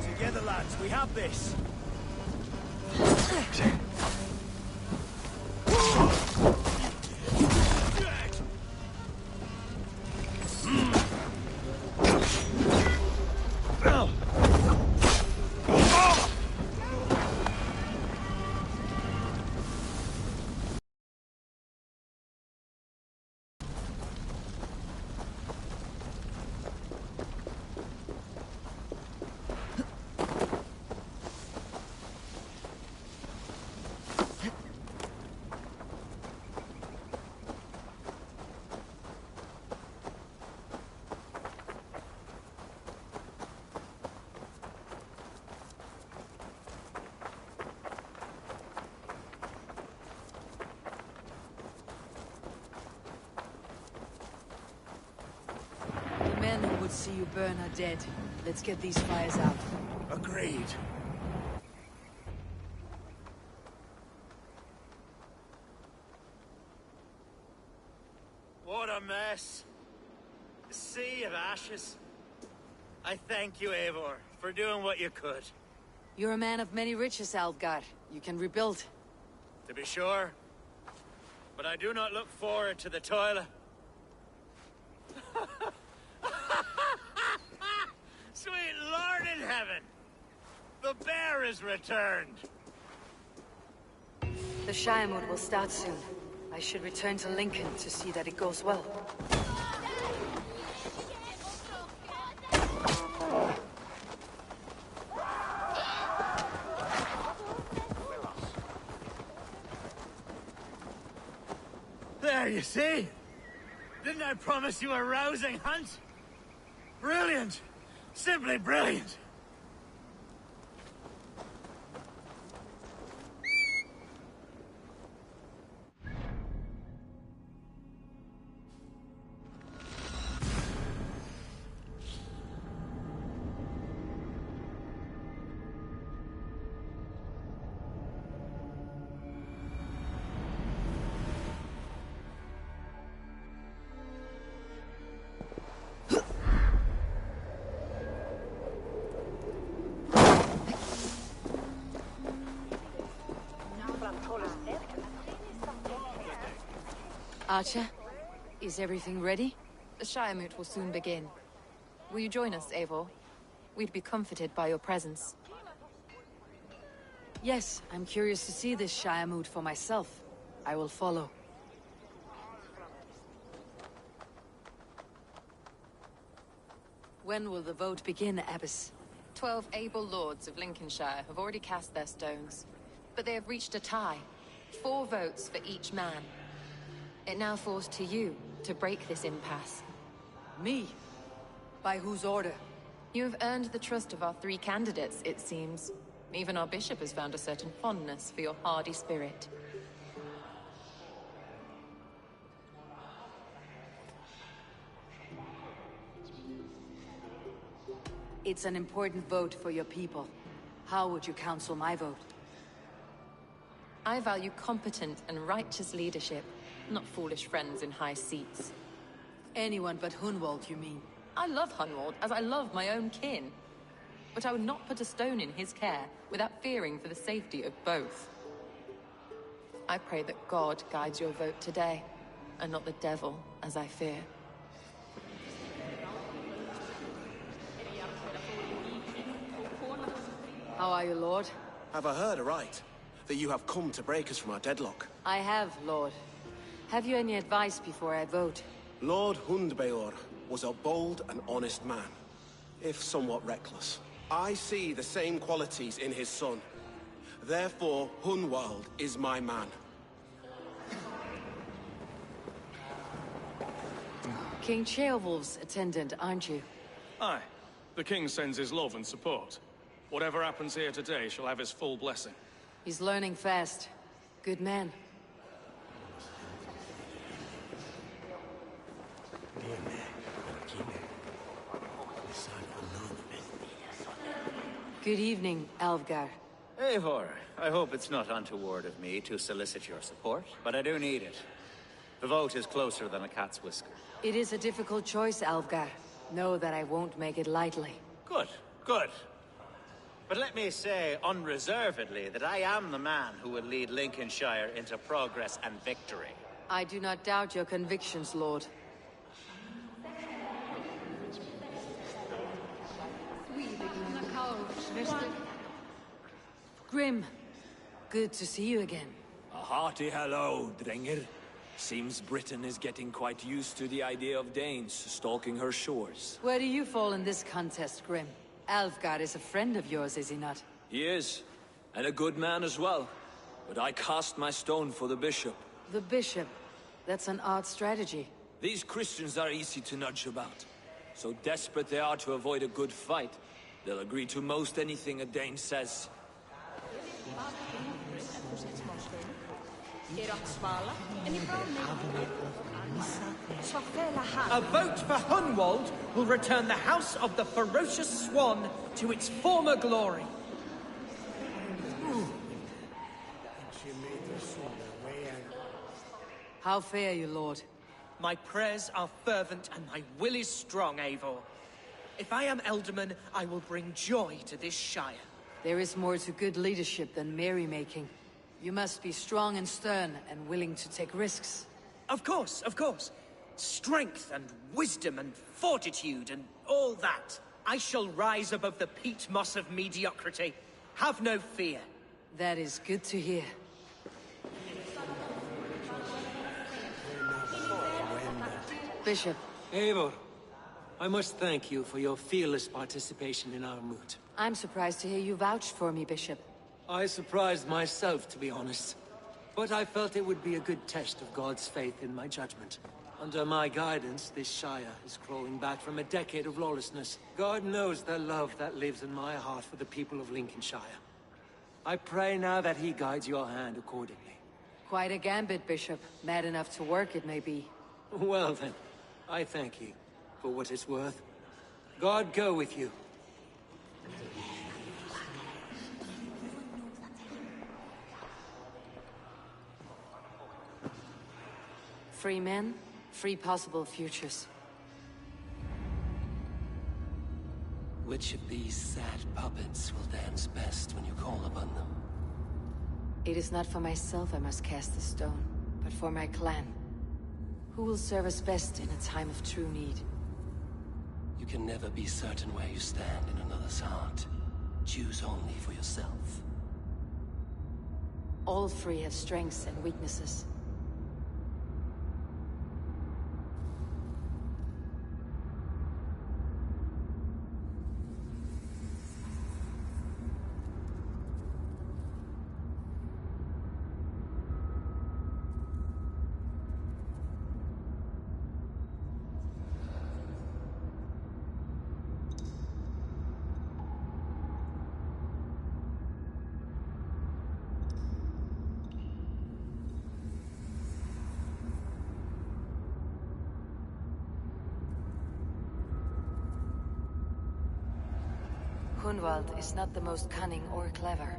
Speaker 11: Together, lads, we have this.
Speaker 2: The men who would see you burn are dead. Let's get these fires out.
Speaker 11: Agreed. What a mess. A sea of ashes. I thank you, Eivor, for doing what you could.
Speaker 2: You're a man of many riches, Alfgar. You can rebuild.
Speaker 11: To be sure. But I do not look forward to the toil. Sweet Lord in heaven! The bear is returned!
Speaker 2: The Shiremood will start soon. I should return to Lincoln to see that it goes well.
Speaker 11: There, you see? Didn't I promise you a rousing hunt? Brilliant! Simply brilliant!
Speaker 2: Archer, is everything ready?
Speaker 9: The Shiremoot will soon begin. Will you join us, Eivor? We'd be comforted by your presence.
Speaker 2: Yes, I'm curious to see this Shire mood for myself. I will follow. When will the vote begin, Abbess?
Speaker 9: 12 able lords of Lincolnshire have already cast their stones, but they have reached a tie. 4 votes for each man. It now falls to you to break this impasse.
Speaker 2: Me? By whose order?
Speaker 9: You have earned the trust of our 3 candidates, it seems. Even our bishop has found a certain fondness for your hardy spirit.
Speaker 2: It's an important vote for your people. How would you counsel my vote?
Speaker 9: I value competent and righteous leadership, not foolish friends in high seats.
Speaker 2: Anyone but Hunwald, you mean?
Speaker 9: I love Hunwald, as I love my own kin. But I would not put a stone in his care without fearing for the safety of both. I pray that God guides your vote today, and not the devil, as I fear.
Speaker 2: How are you, Lord?
Speaker 16: Have I heard aright? That you have come to break us from our deadlock?
Speaker 2: I have, Lord. Have you any advice before I vote?
Speaker 16: Lord Hundbeor was a bold and honest man, if somewhat reckless. I see the same qualities in his son. Therefore, Hunwald is my man.
Speaker 2: King Ceolwulf's attendant, aren't you?
Speaker 17: Aye. The king sends his love and support. Whatever happens here today shall have his full blessing.
Speaker 2: He's learning fast. Good man. Good evening, Alvgar.
Speaker 11: Eivor, I hope it's not untoward of me to solicit your support, but I do need it. The vote is closer than a cat's whisker.
Speaker 2: It is a difficult choice, Alvgar. Know that I won't make it lightly.
Speaker 11: Good, good. But let me say unreservedly that I am the man who will lead Lincolnshire into progress and victory.
Speaker 2: I do not doubt your convictions, Lord. Grim, good to see you again.
Speaker 15: A hearty hello, Drenger. Seems Britain is getting quite used to the idea of Danes stalking her shores.
Speaker 2: Where do you fall in this contest, Grim? Alvgar is a friend of yours, is he not?
Speaker 15: He is, and a good man as well. But I cast my stone for the bishop.
Speaker 2: The bishop? That's an odd strategy.
Speaker 15: These Christians are easy to nudge about. So desperate they are to avoid a good fight, they'll agree to most anything a Dane says.
Speaker 8: A vote for Hunwald will return the House of the Ferocious Swan to its former glory.
Speaker 2: How fare you, Lord?
Speaker 8: My prayers are fervent and my will is strong, Eivor. If I am Elderman, I will bring joy to this Shire.
Speaker 2: There is more to good leadership than merrymaking. You must be strong and stern and willing to take risks.
Speaker 8: Of course, of course. Strength and wisdom and fortitude and all that. I shall rise above the peat moss of mediocrity. Have no fear.
Speaker 2: That is good to hear. Bishop.
Speaker 14: Eivor, I must thank you for your fearless participation in our moot.
Speaker 2: I'm surprised to hear you vouch for me, Bishop.
Speaker 14: I surprised myself, to be honest. But I felt it would be a good test of God's faith in my judgment. Under my guidance, this Shire is crawling back from a decade of lawlessness. God knows the love that lives in my heart for the people of Lincolnshire. I pray now that he guides your hand accordingly.
Speaker 2: Quite a gambit, Bishop. Mad enough to work, it may be.
Speaker 14: Well then, I thank you for what it's worth. God go with you.
Speaker 2: Free men, free possible futures.
Speaker 18: Which of these sad puppets will dance best when you call upon them?
Speaker 2: It is not for myself I must cast the stone, but for my clan. Who will serve us best in a time of true need?
Speaker 18: You can never be certain where you stand in another's heart. Choose only for yourself.
Speaker 2: All three have strengths and weaknesses. Hunwald is not the most cunning or clever,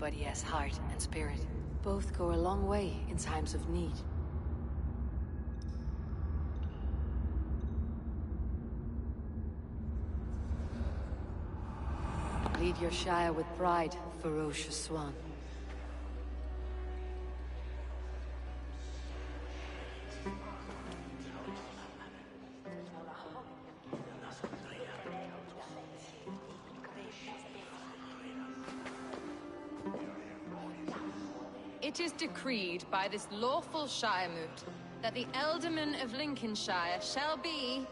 Speaker 2: but he has heart and spirit. Both go a long way in times of need. Lead your Shire with pride, ferocious swan.
Speaker 9: It is decreed by this lawful Shiremoot that the Ealdorman of Lincolnshire shall be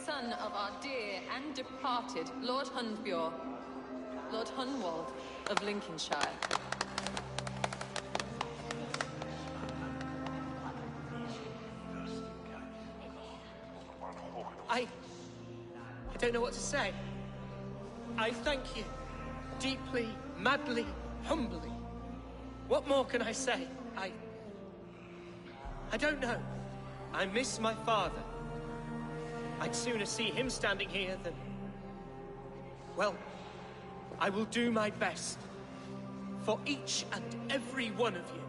Speaker 9: son of our dear and departed Lord Hundbjorn, Lord Hunwald of Lincolnshire.
Speaker 8: I don't know what to say. I thank you. Deeply, madly, humbly. What more can I say? I don't know. I miss my father. I'd sooner see him standing here than... Well, I will do my best. For each and every one of you.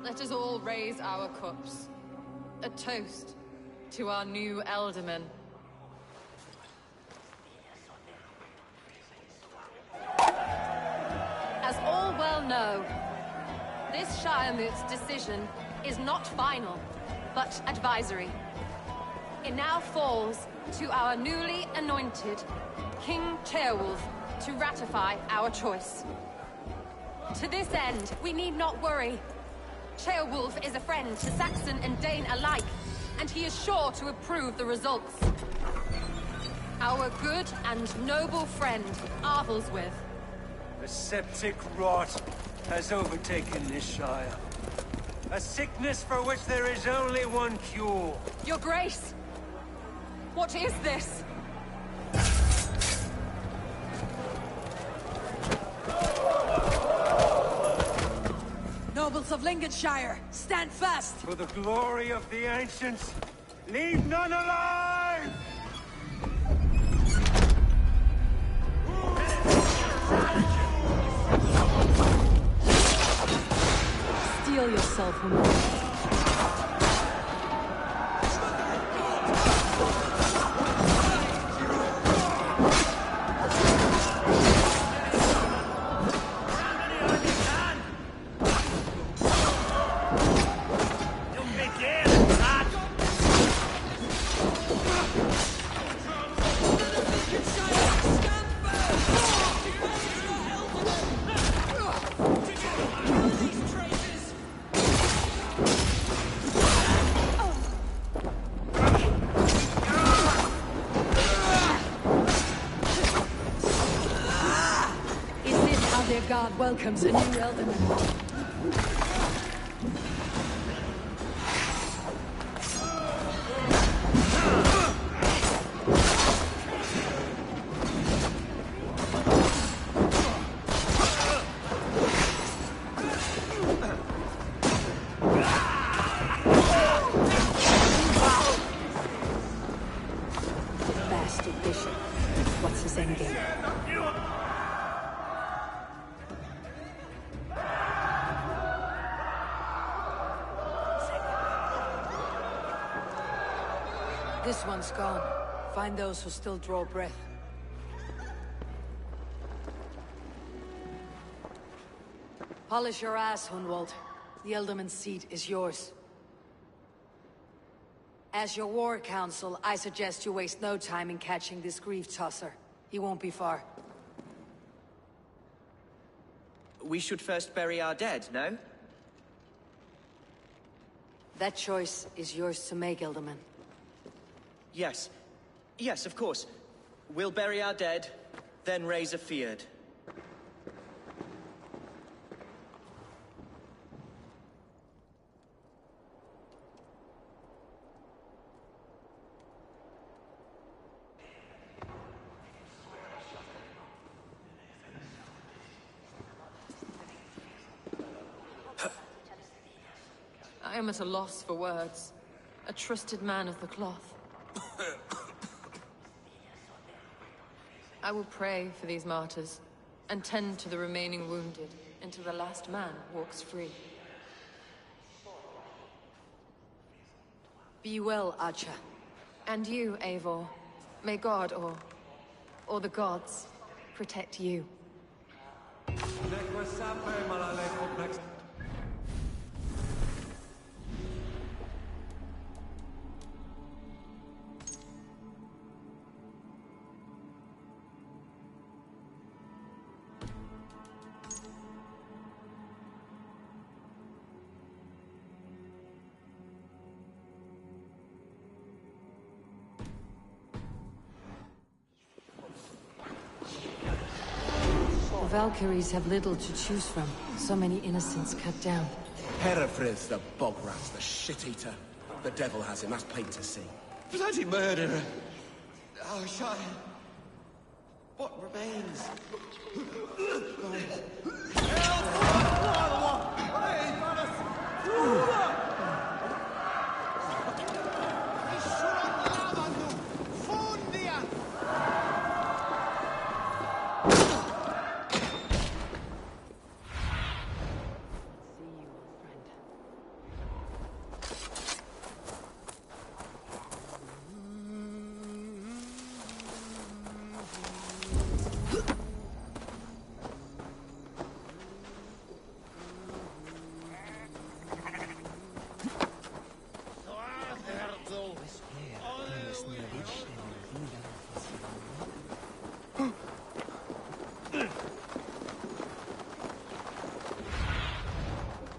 Speaker 9: Let us all raise our cups. A toast to our new Ealdorman. As all well know, this Shiremoot's decision is not final, but advisory. It now falls to our newly anointed King Ceolwulf to ratify our choice. To this end, we need not worry. Ceolwulf is a friend to Saxon and Dane alike, and he is sure to approve the results. Our good and noble friend, Arthelswith.
Speaker 19: A septic rot has overtaken this Shire. A sickness for which there is only one cure.
Speaker 9: Your Grace! What is this?
Speaker 20: Nobles of Lincolnshire, stand fast!
Speaker 19: For the glory of the ancients, leave none alive!
Speaker 20: Steel yourself, woman. God welcomes a new Ealdorman.
Speaker 2: Bastard bishop. What's his end game? This one's gone. Find those who still draw breath. Polish your ass, Hunwald. The Ealdorman's seat is yours. As your war council, I suggest you waste no time in catching this grief tosser. He won't be far.
Speaker 10: We should first bury our dead, no?
Speaker 2: That choice is yours to make, Ildaman.
Speaker 10: Yes. Yes, of course. We'll bury our dead, then raise a feared.
Speaker 9: I am at a loss for words. A trusted man of the cloth. I will pray for these martyrs, and tend to the remaining wounded, until the last man walks free.
Speaker 2: Be well, Archer.
Speaker 9: And you, Eivor. May God, or the gods, protect you.
Speaker 2: The Valkyries have little to choose from. So many innocents cut down.
Speaker 16: Herefrith, the bog rat, the shit-eater. The devil has him, that's plain to see.
Speaker 6: Bloody murderer! Oh, Shire. What remains?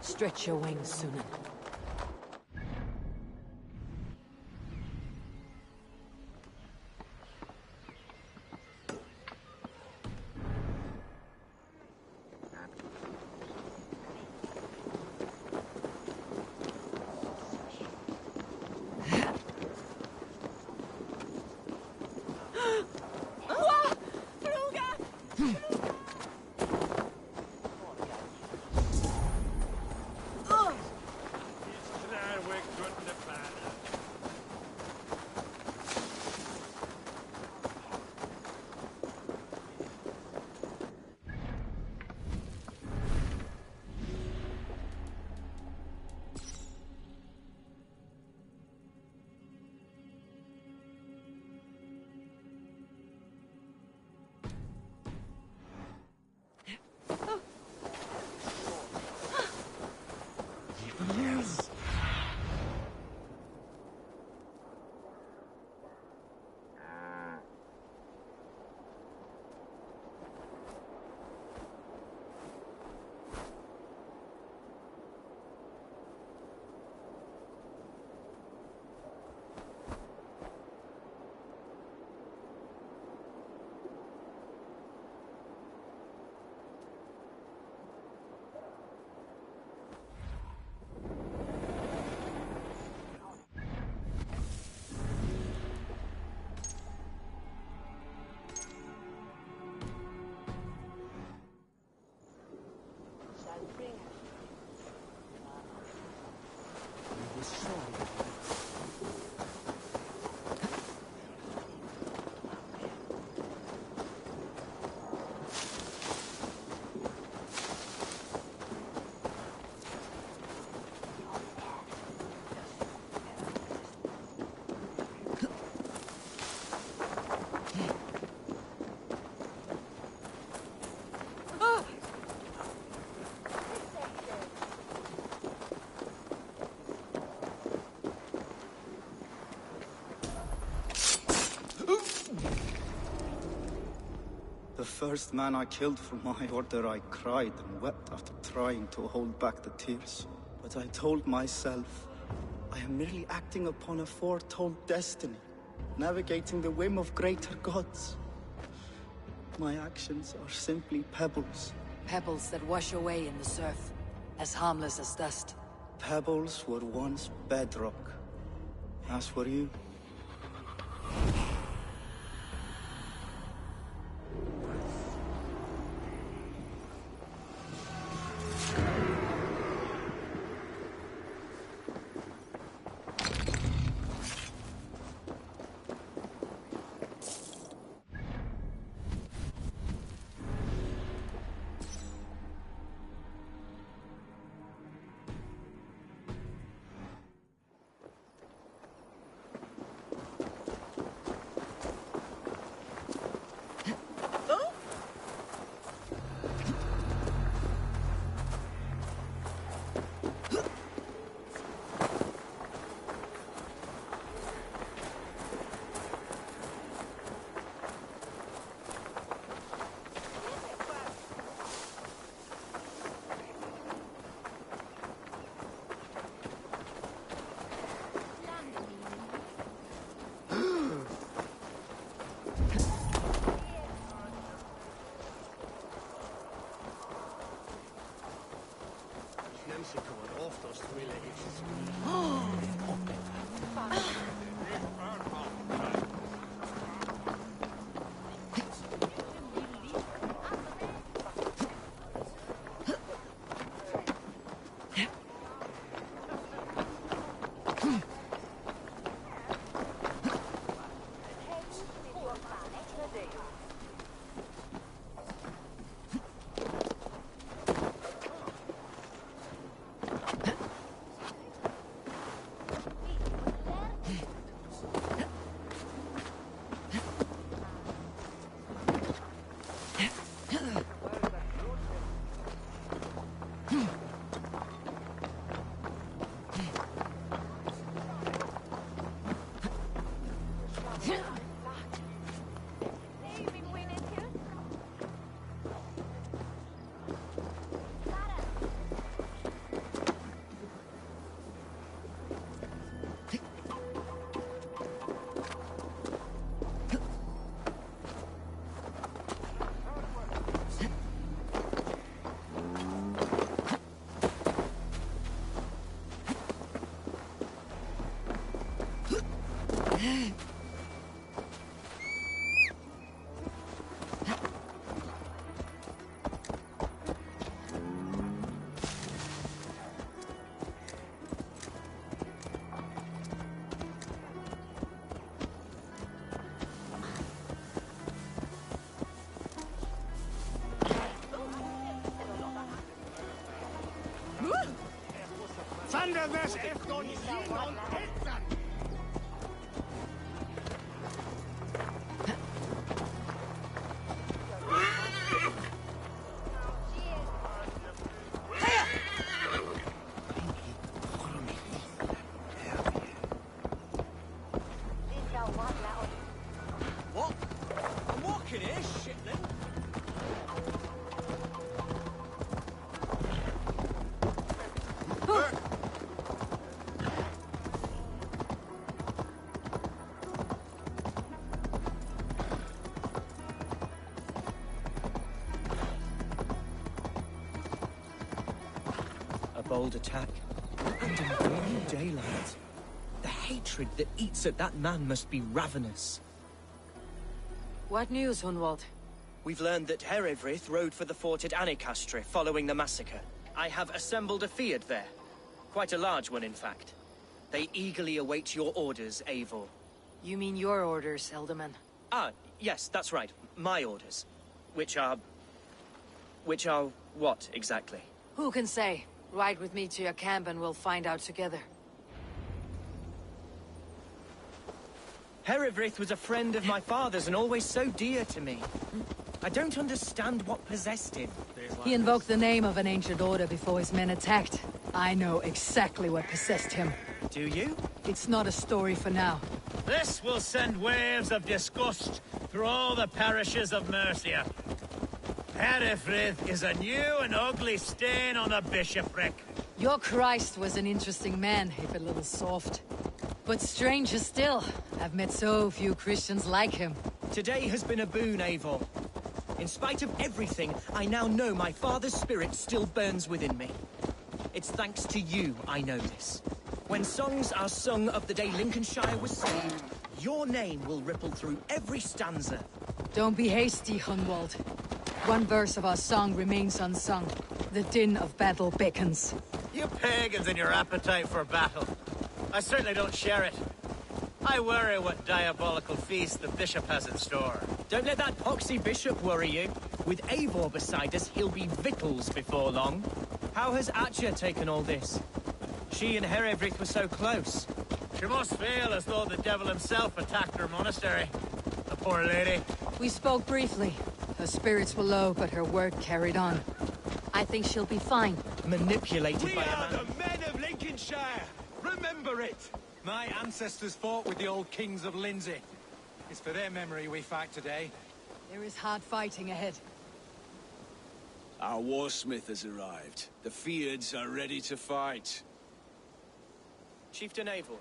Speaker 2: Stretch your wings, Sunan.
Speaker 21: first man I killed for my order, I cried and wept after trying to hold back the tears. But I told myself, I am merely acting upon a foretold destiny, navigating the whim of greater gods. My actions are simply pebbles.
Speaker 2: Pebbles that wash away in the surf, as harmless as dust.
Speaker 21: Pebbles were once bedrock, as were you.
Speaker 8: What? I'm walking here, shitling.
Speaker 12: A bold attack, and in broad daylight. The hatred that eats at that man must be ravenous.
Speaker 2: What news, Hunwald?
Speaker 10: We've learned that Herewrith rode for the fort at Annikastre following the massacre. I have assembled a field there. Quite a large one, in fact. They eagerly await your orders, Eivor.
Speaker 2: You mean your orders, Elderman?
Speaker 10: Ah, yes, that's right. My orders. Which are what, exactly?
Speaker 2: Who can say? Ride with me to your camp and we'll find out together.
Speaker 10: Herewrith was a friend of my father's and always so dear to me. I don't understand what possessed him.
Speaker 20: He invoked the name of an ancient order before his men attacked. I know exactly what possessed him.
Speaker 10: Do you?
Speaker 20: It's not a story for now.
Speaker 11: This will send waves of disgust through all the parishes of Mercia. Herefrith is a new and ugly stain on a bishopric.
Speaker 20: Your Christ was an interesting man, if a little soft. But stranger still, I've met so few Christians like him.
Speaker 8: Today has been a boon, Eivor. In spite of everything, I now know my father's spirit still burns within me. It's thanks to you I know this. When songs are sung of the day Lincolnshire was saved, your name will ripple through every stanza.
Speaker 20: Don't be hasty, Hunwald. One verse of our song remains unsung. The din of battle beckons.
Speaker 11: You pagans and your appetite for battle. I certainly don't share it. I worry what diabolical feast the bishop has in store.
Speaker 8: Don't let that poxy bishop worry you. With Eivor beside us, he'll be victuals before long. How has Atya taken all this? She and Herefrith were so close.
Speaker 11: She must feel as though the devil himself attacked her monastery. The poor lady.
Speaker 20: We spoke briefly. Her spirits were low, but her word carried on. I think she'll be fine.
Speaker 8: Manipulated by a man.
Speaker 7: We are the men of Lincolnshire! Remember it! My ancestors fought with the old kings of Lindsey. It's for their memory we fight today.
Speaker 20: There is hard fighting ahead.
Speaker 6: Our warsmith has arrived. The Feards are ready to fight.
Speaker 8: Chieftain Eivor,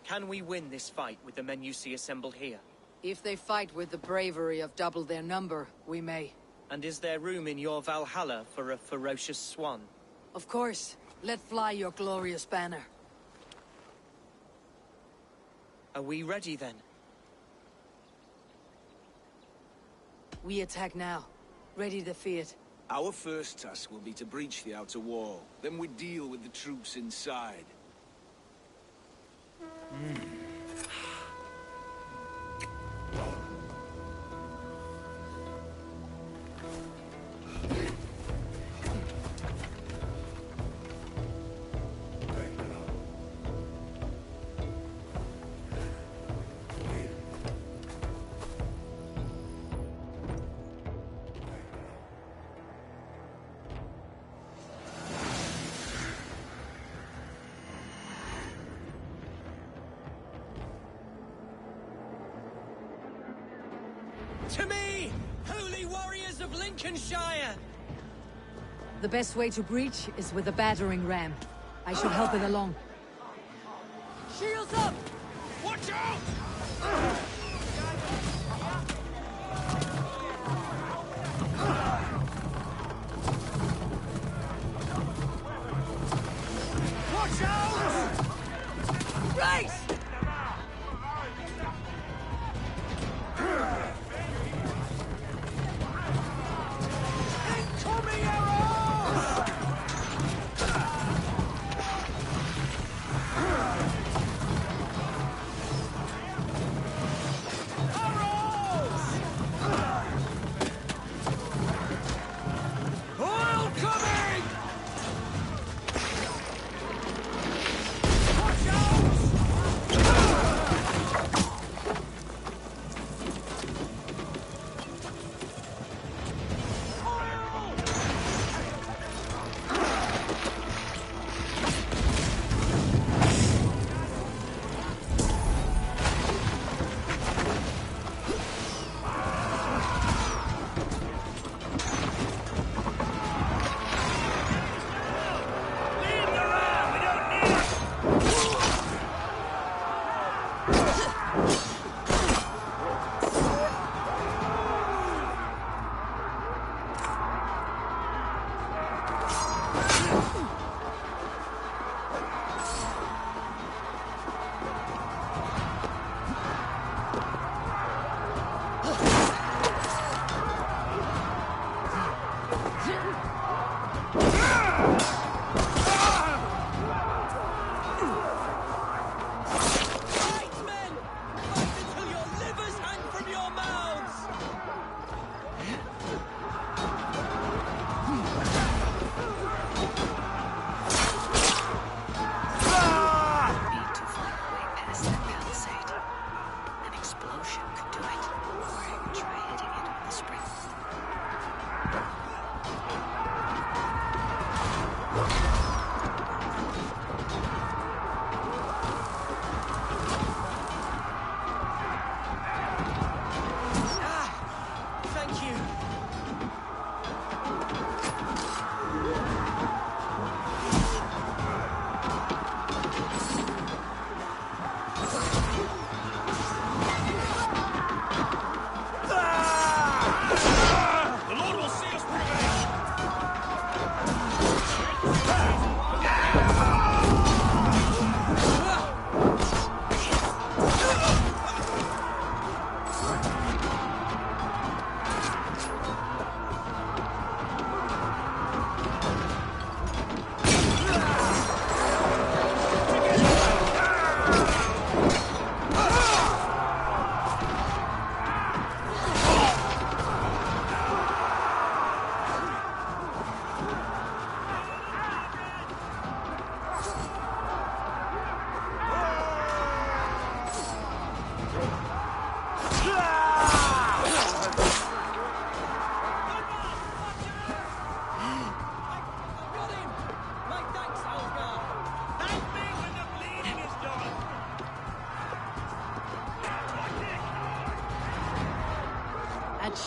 Speaker 8: can we win this fight with the men you see assembled here?
Speaker 20: If they fight with the bravery of double their number, we may.
Speaker 8: And is there room in your Valhalla for a ferocious swan?
Speaker 20: Of course. Let fly your glorious banner.
Speaker 8: Are we ready then?
Speaker 20: We attack now. Ready to fight.
Speaker 6: Our first task will be to breach the outer wall. Then we deal with the troops inside.
Speaker 8: To me, holy warriors of Lincolnshire!
Speaker 20: The best way to breach is with a battering ram. I should help it along.
Speaker 8: Shields up! Watch out! Watch out! Race!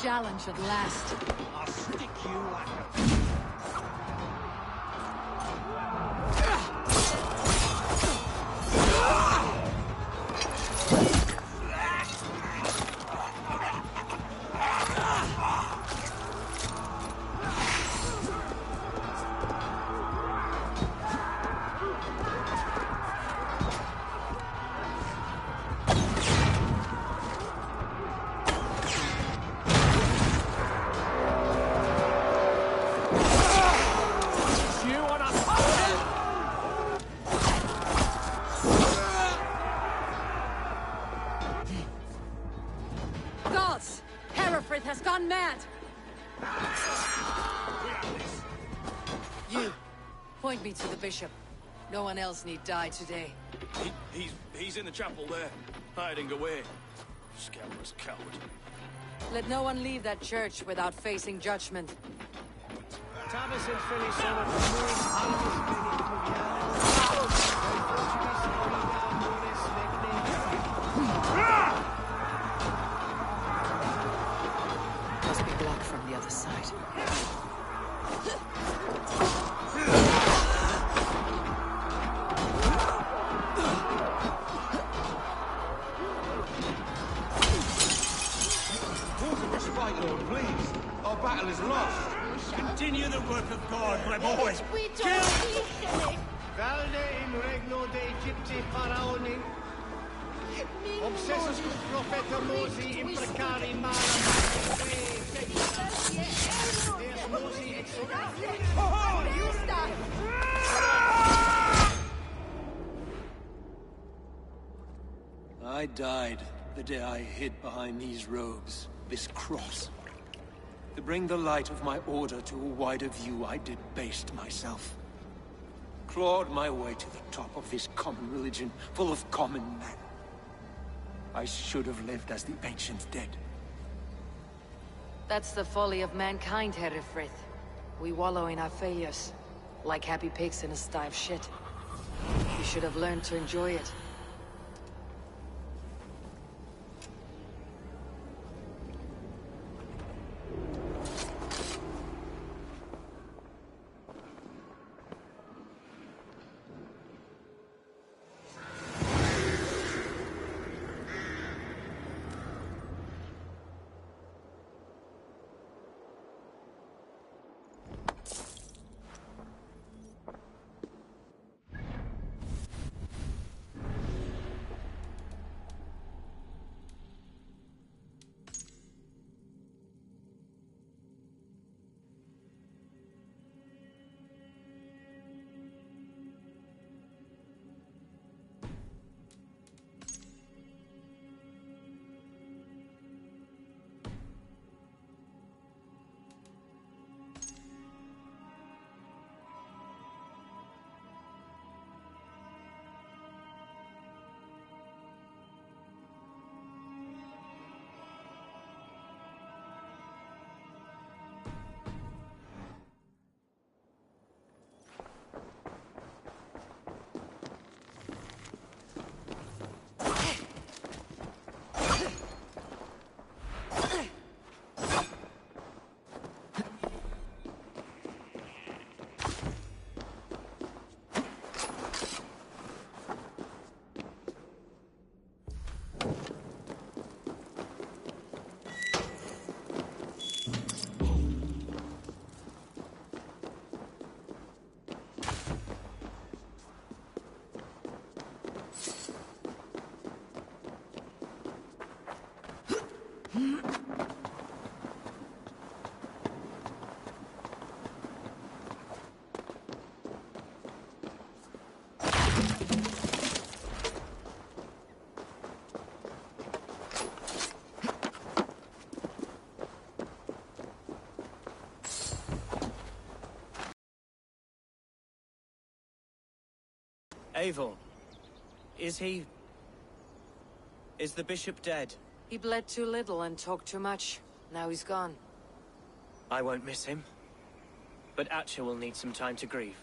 Speaker 20: challenge at last.
Speaker 7: I'll stick you like a...
Speaker 20: Gods! Herefrith has gone mad! You, point me to the bishop. No one else need die today.
Speaker 17: He's in the chapel there, hiding away. Scandalous coward.
Speaker 20: Let no one leave that church without facing judgment.
Speaker 2: Must be blocked from the other side.
Speaker 7: Respite, Lord, please. Our battle is lost. Continue the work of God, my boys. Kill!
Speaker 19: Valde in regno de Egypti faraoni. Obsessus profeta Mosi imprecari mara.
Speaker 18: I died the day I hid behind these robes, this cross. To bring the light of my order to a wider view, I debased myself. Clawed my way to the top of this common religion, full of common men. I should have lived as the ancient dead.
Speaker 2: That's the folly of mankind, Herefrith. We wallow in our failures, like happy pigs in a sty of shit. You should have learned to enjoy it.
Speaker 10: Eivor, is he... is the bishop dead?
Speaker 2: He bled too little and talked too much. Now he's gone.
Speaker 10: I won't miss him. But Atcha will need some time to grieve.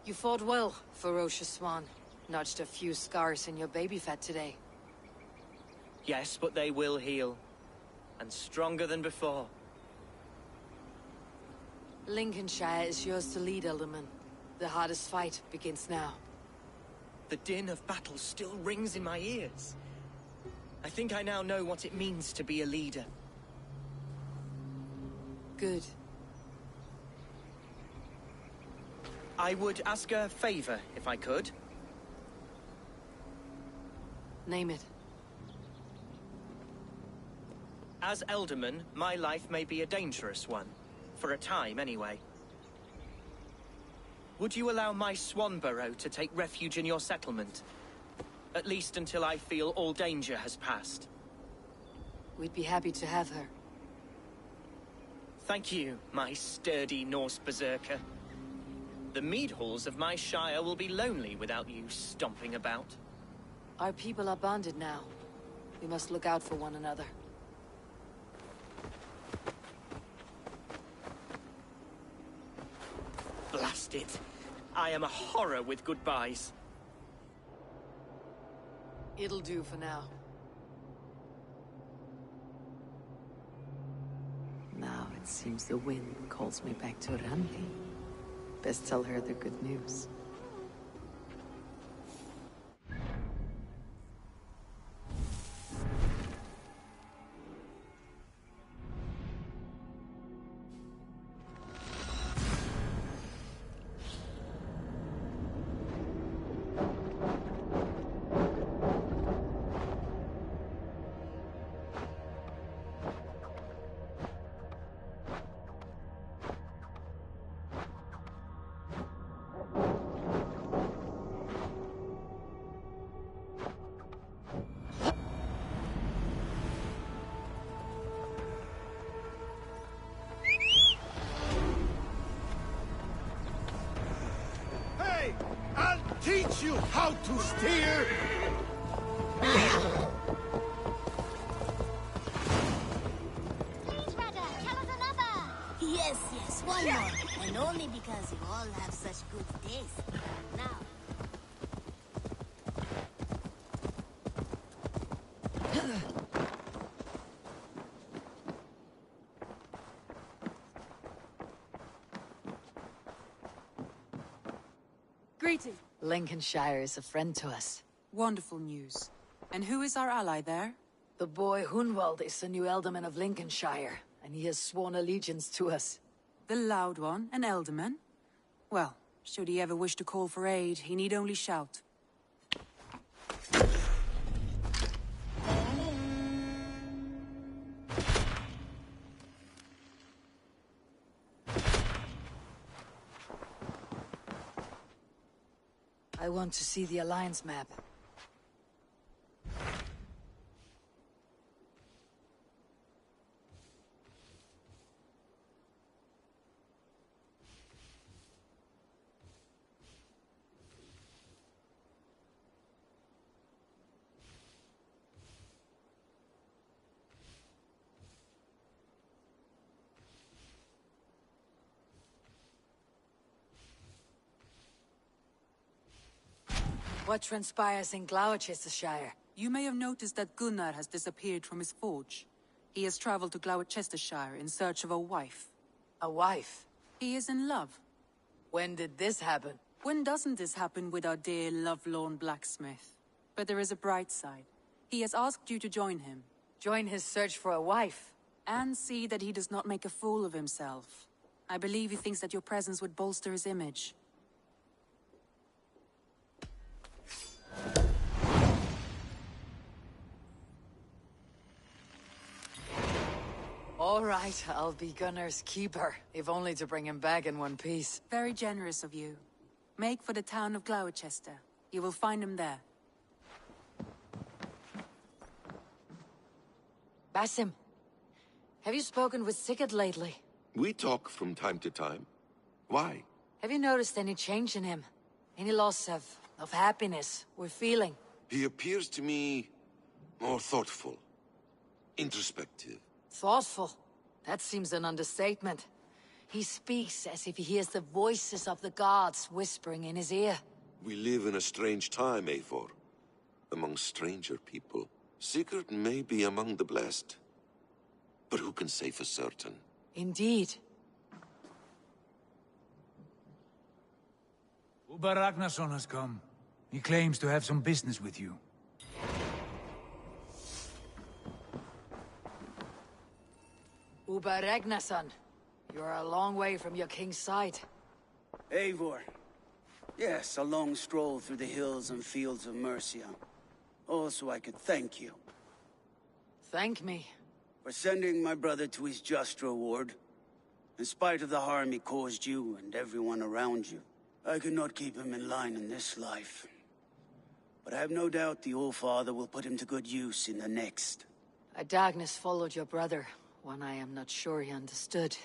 Speaker 2: You fought well, ferocious swan. Notched a few scars in your baby fat today.
Speaker 10: Yes, but they will heal. And stronger than before.
Speaker 2: Lincolnshire is yours to lead, Alderman. The hardest fight begins now.
Speaker 10: The din of battle still rings in my ears. I think I now know what it means to be a leader.
Speaker 2: Good.
Speaker 10: I would ask a favor, if I could.
Speaker 2: Name it.
Speaker 10: As Elderman, my life may be a dangerous one. For a time, anyway. Would you allow my Swanborough to take refuge in your settlement? At least until I feel all danger has passed.
Speaker 2: We'd be happy to have her.
Speaker 10: Thank you, my sturdy Norse berserker. The mead halls of my shire will be lonely without you stomping about.
Speaker 2: Our people are bonded now. We must look out for one another.
Speaker 10: Blast it. I am a horror with goodbyes.
Speaker 2: It'll do for now. Now it seems the wind calls me back to Randi. Best tell her the good news.
Speaker 1: I'll teach you how to steer!
Speaker 4: Please, Rada, tell us another!
Speaker 22: Yes, yes, one more. And only because you all have such good taste. Now.
Speaker 23: Greeting.
Speaker 2: Lincolnshire is a friend to us.
Speaker 23: Wonderful news. And who is our ally there?
Speaker 2: The boy Hunwald is the new Alderman of Lincolnshire, and he has sworn allegiance to us.
Speaker 23: The loud one, an Alderman? Well, should he ever wish to call for aid, he need only shout.
Speaker 2: I want to see the Alliance map. What transpires in Gloucestershire?
Speaker 23: You may have noticed that Gunnar has disappeared from his forge. He has traveled to Gloucestershire in search of a wife.
Speaker 2: A wife?
Speaker 23: He is in love.
Speaker 2: When did this happen?
Speaker 23: When doesn't this happen with our dear lovelorn blacksmith? But there is a bright side. He has asked you to join him.
Speaker 2: Join his search for a wife?
Speaker 23: And see that he does not make a fool of himself. I believe he thinks that your presence would bolster his image.
Speaker 2: All right, I'll be Gunnar's keeper, if only to bring him back in one piece.
Speaker 23: Very generous of you. Make for the town of Gloucester. You will find him there.
Speaker 2: Basim, have you spoken with Sigurd lately?
Speaker 24: We talk from time to time. Why?
Speaker 2: Have you noticed any change in him? Any loss of happiness or feeling?
Speaker 24: He appears to me more thoughtful, introspective.
Speaker 2: Thoughtful? That seems an understatement. He speaks as if he hears the voices of the gods whispering in his ear.
Speaker 24: We live in a strange time, Eivor. Among stranger people. Sigurd may be among the blessed. But who can say for certain?
Speaker 2: Indeed.
Speaker 3: Uber Ragnarsson has come. He claims to have some business with you.
Speaker 2: Uber Ragnarsson, you're a long way from your king's side.
Speaker 5: Eivor. Yes, a long stroll through the hills and fields of Mercia. Also, I could thank you.
Speaker 2: Thank me?
Speaker 5: For sending my brother to his just reward. In spite of the harm he caused you and everyone around you. I could not keep him in line in this life. But I have no doubt the All-Father will put him to good use in the next.
Speaker 2: A darkness followed your brother, one I am not sure he understood.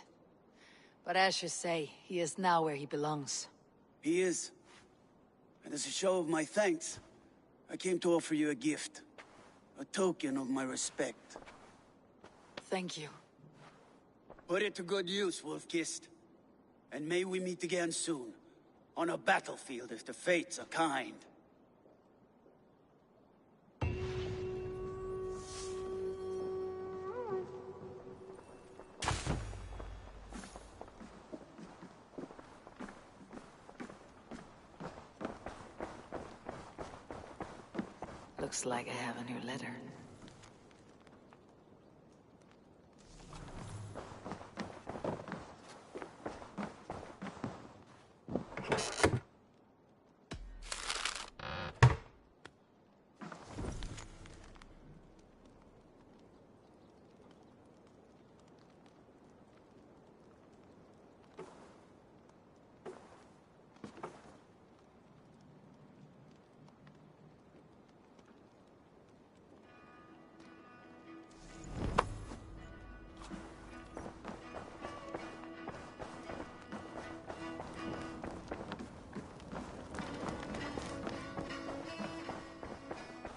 Speaker 2: But as you say, he is now where he belongs.
Speaker 5: He is. And as a show of my thanks, I came to offer you a gift. A token of my respect.
Speaker 2: Thank you.
Speaker 5: Put it to good use, Wolf-Kissed. And may we meet again soon. On a battlefield if the fates are kind.
Speaker 2: Looks like I have a new letter.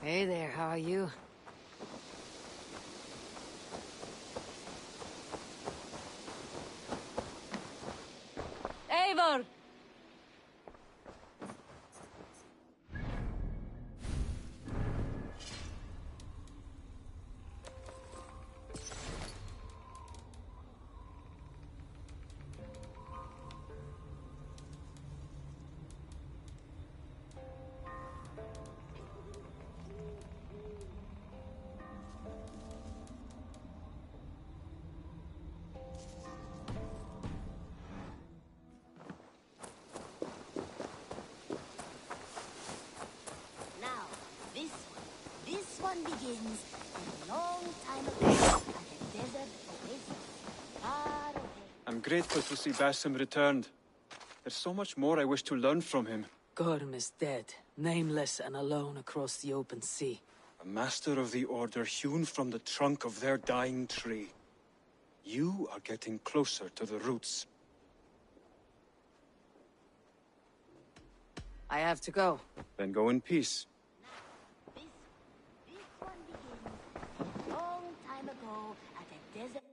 Speaker 2: Hey there, how are you?
Speaker 23: Eivor!
Speaker 22: This one begins a long time ago at a desert oasis. Far away.
Speaker 18: I'm grateful to see Basim returned. There's so much more I wish to learn from him.
Speaker 23: Gorm is dead, nameless and alone across the open sea.
Speaker 18: A master of the Order hewn from the trunk of their dying tree. You are getting closer to the roots.
Speaker 2: I have to go.
Speaker 18: Then go in peace.
Speaker 22: This one begins a long time ago at a desert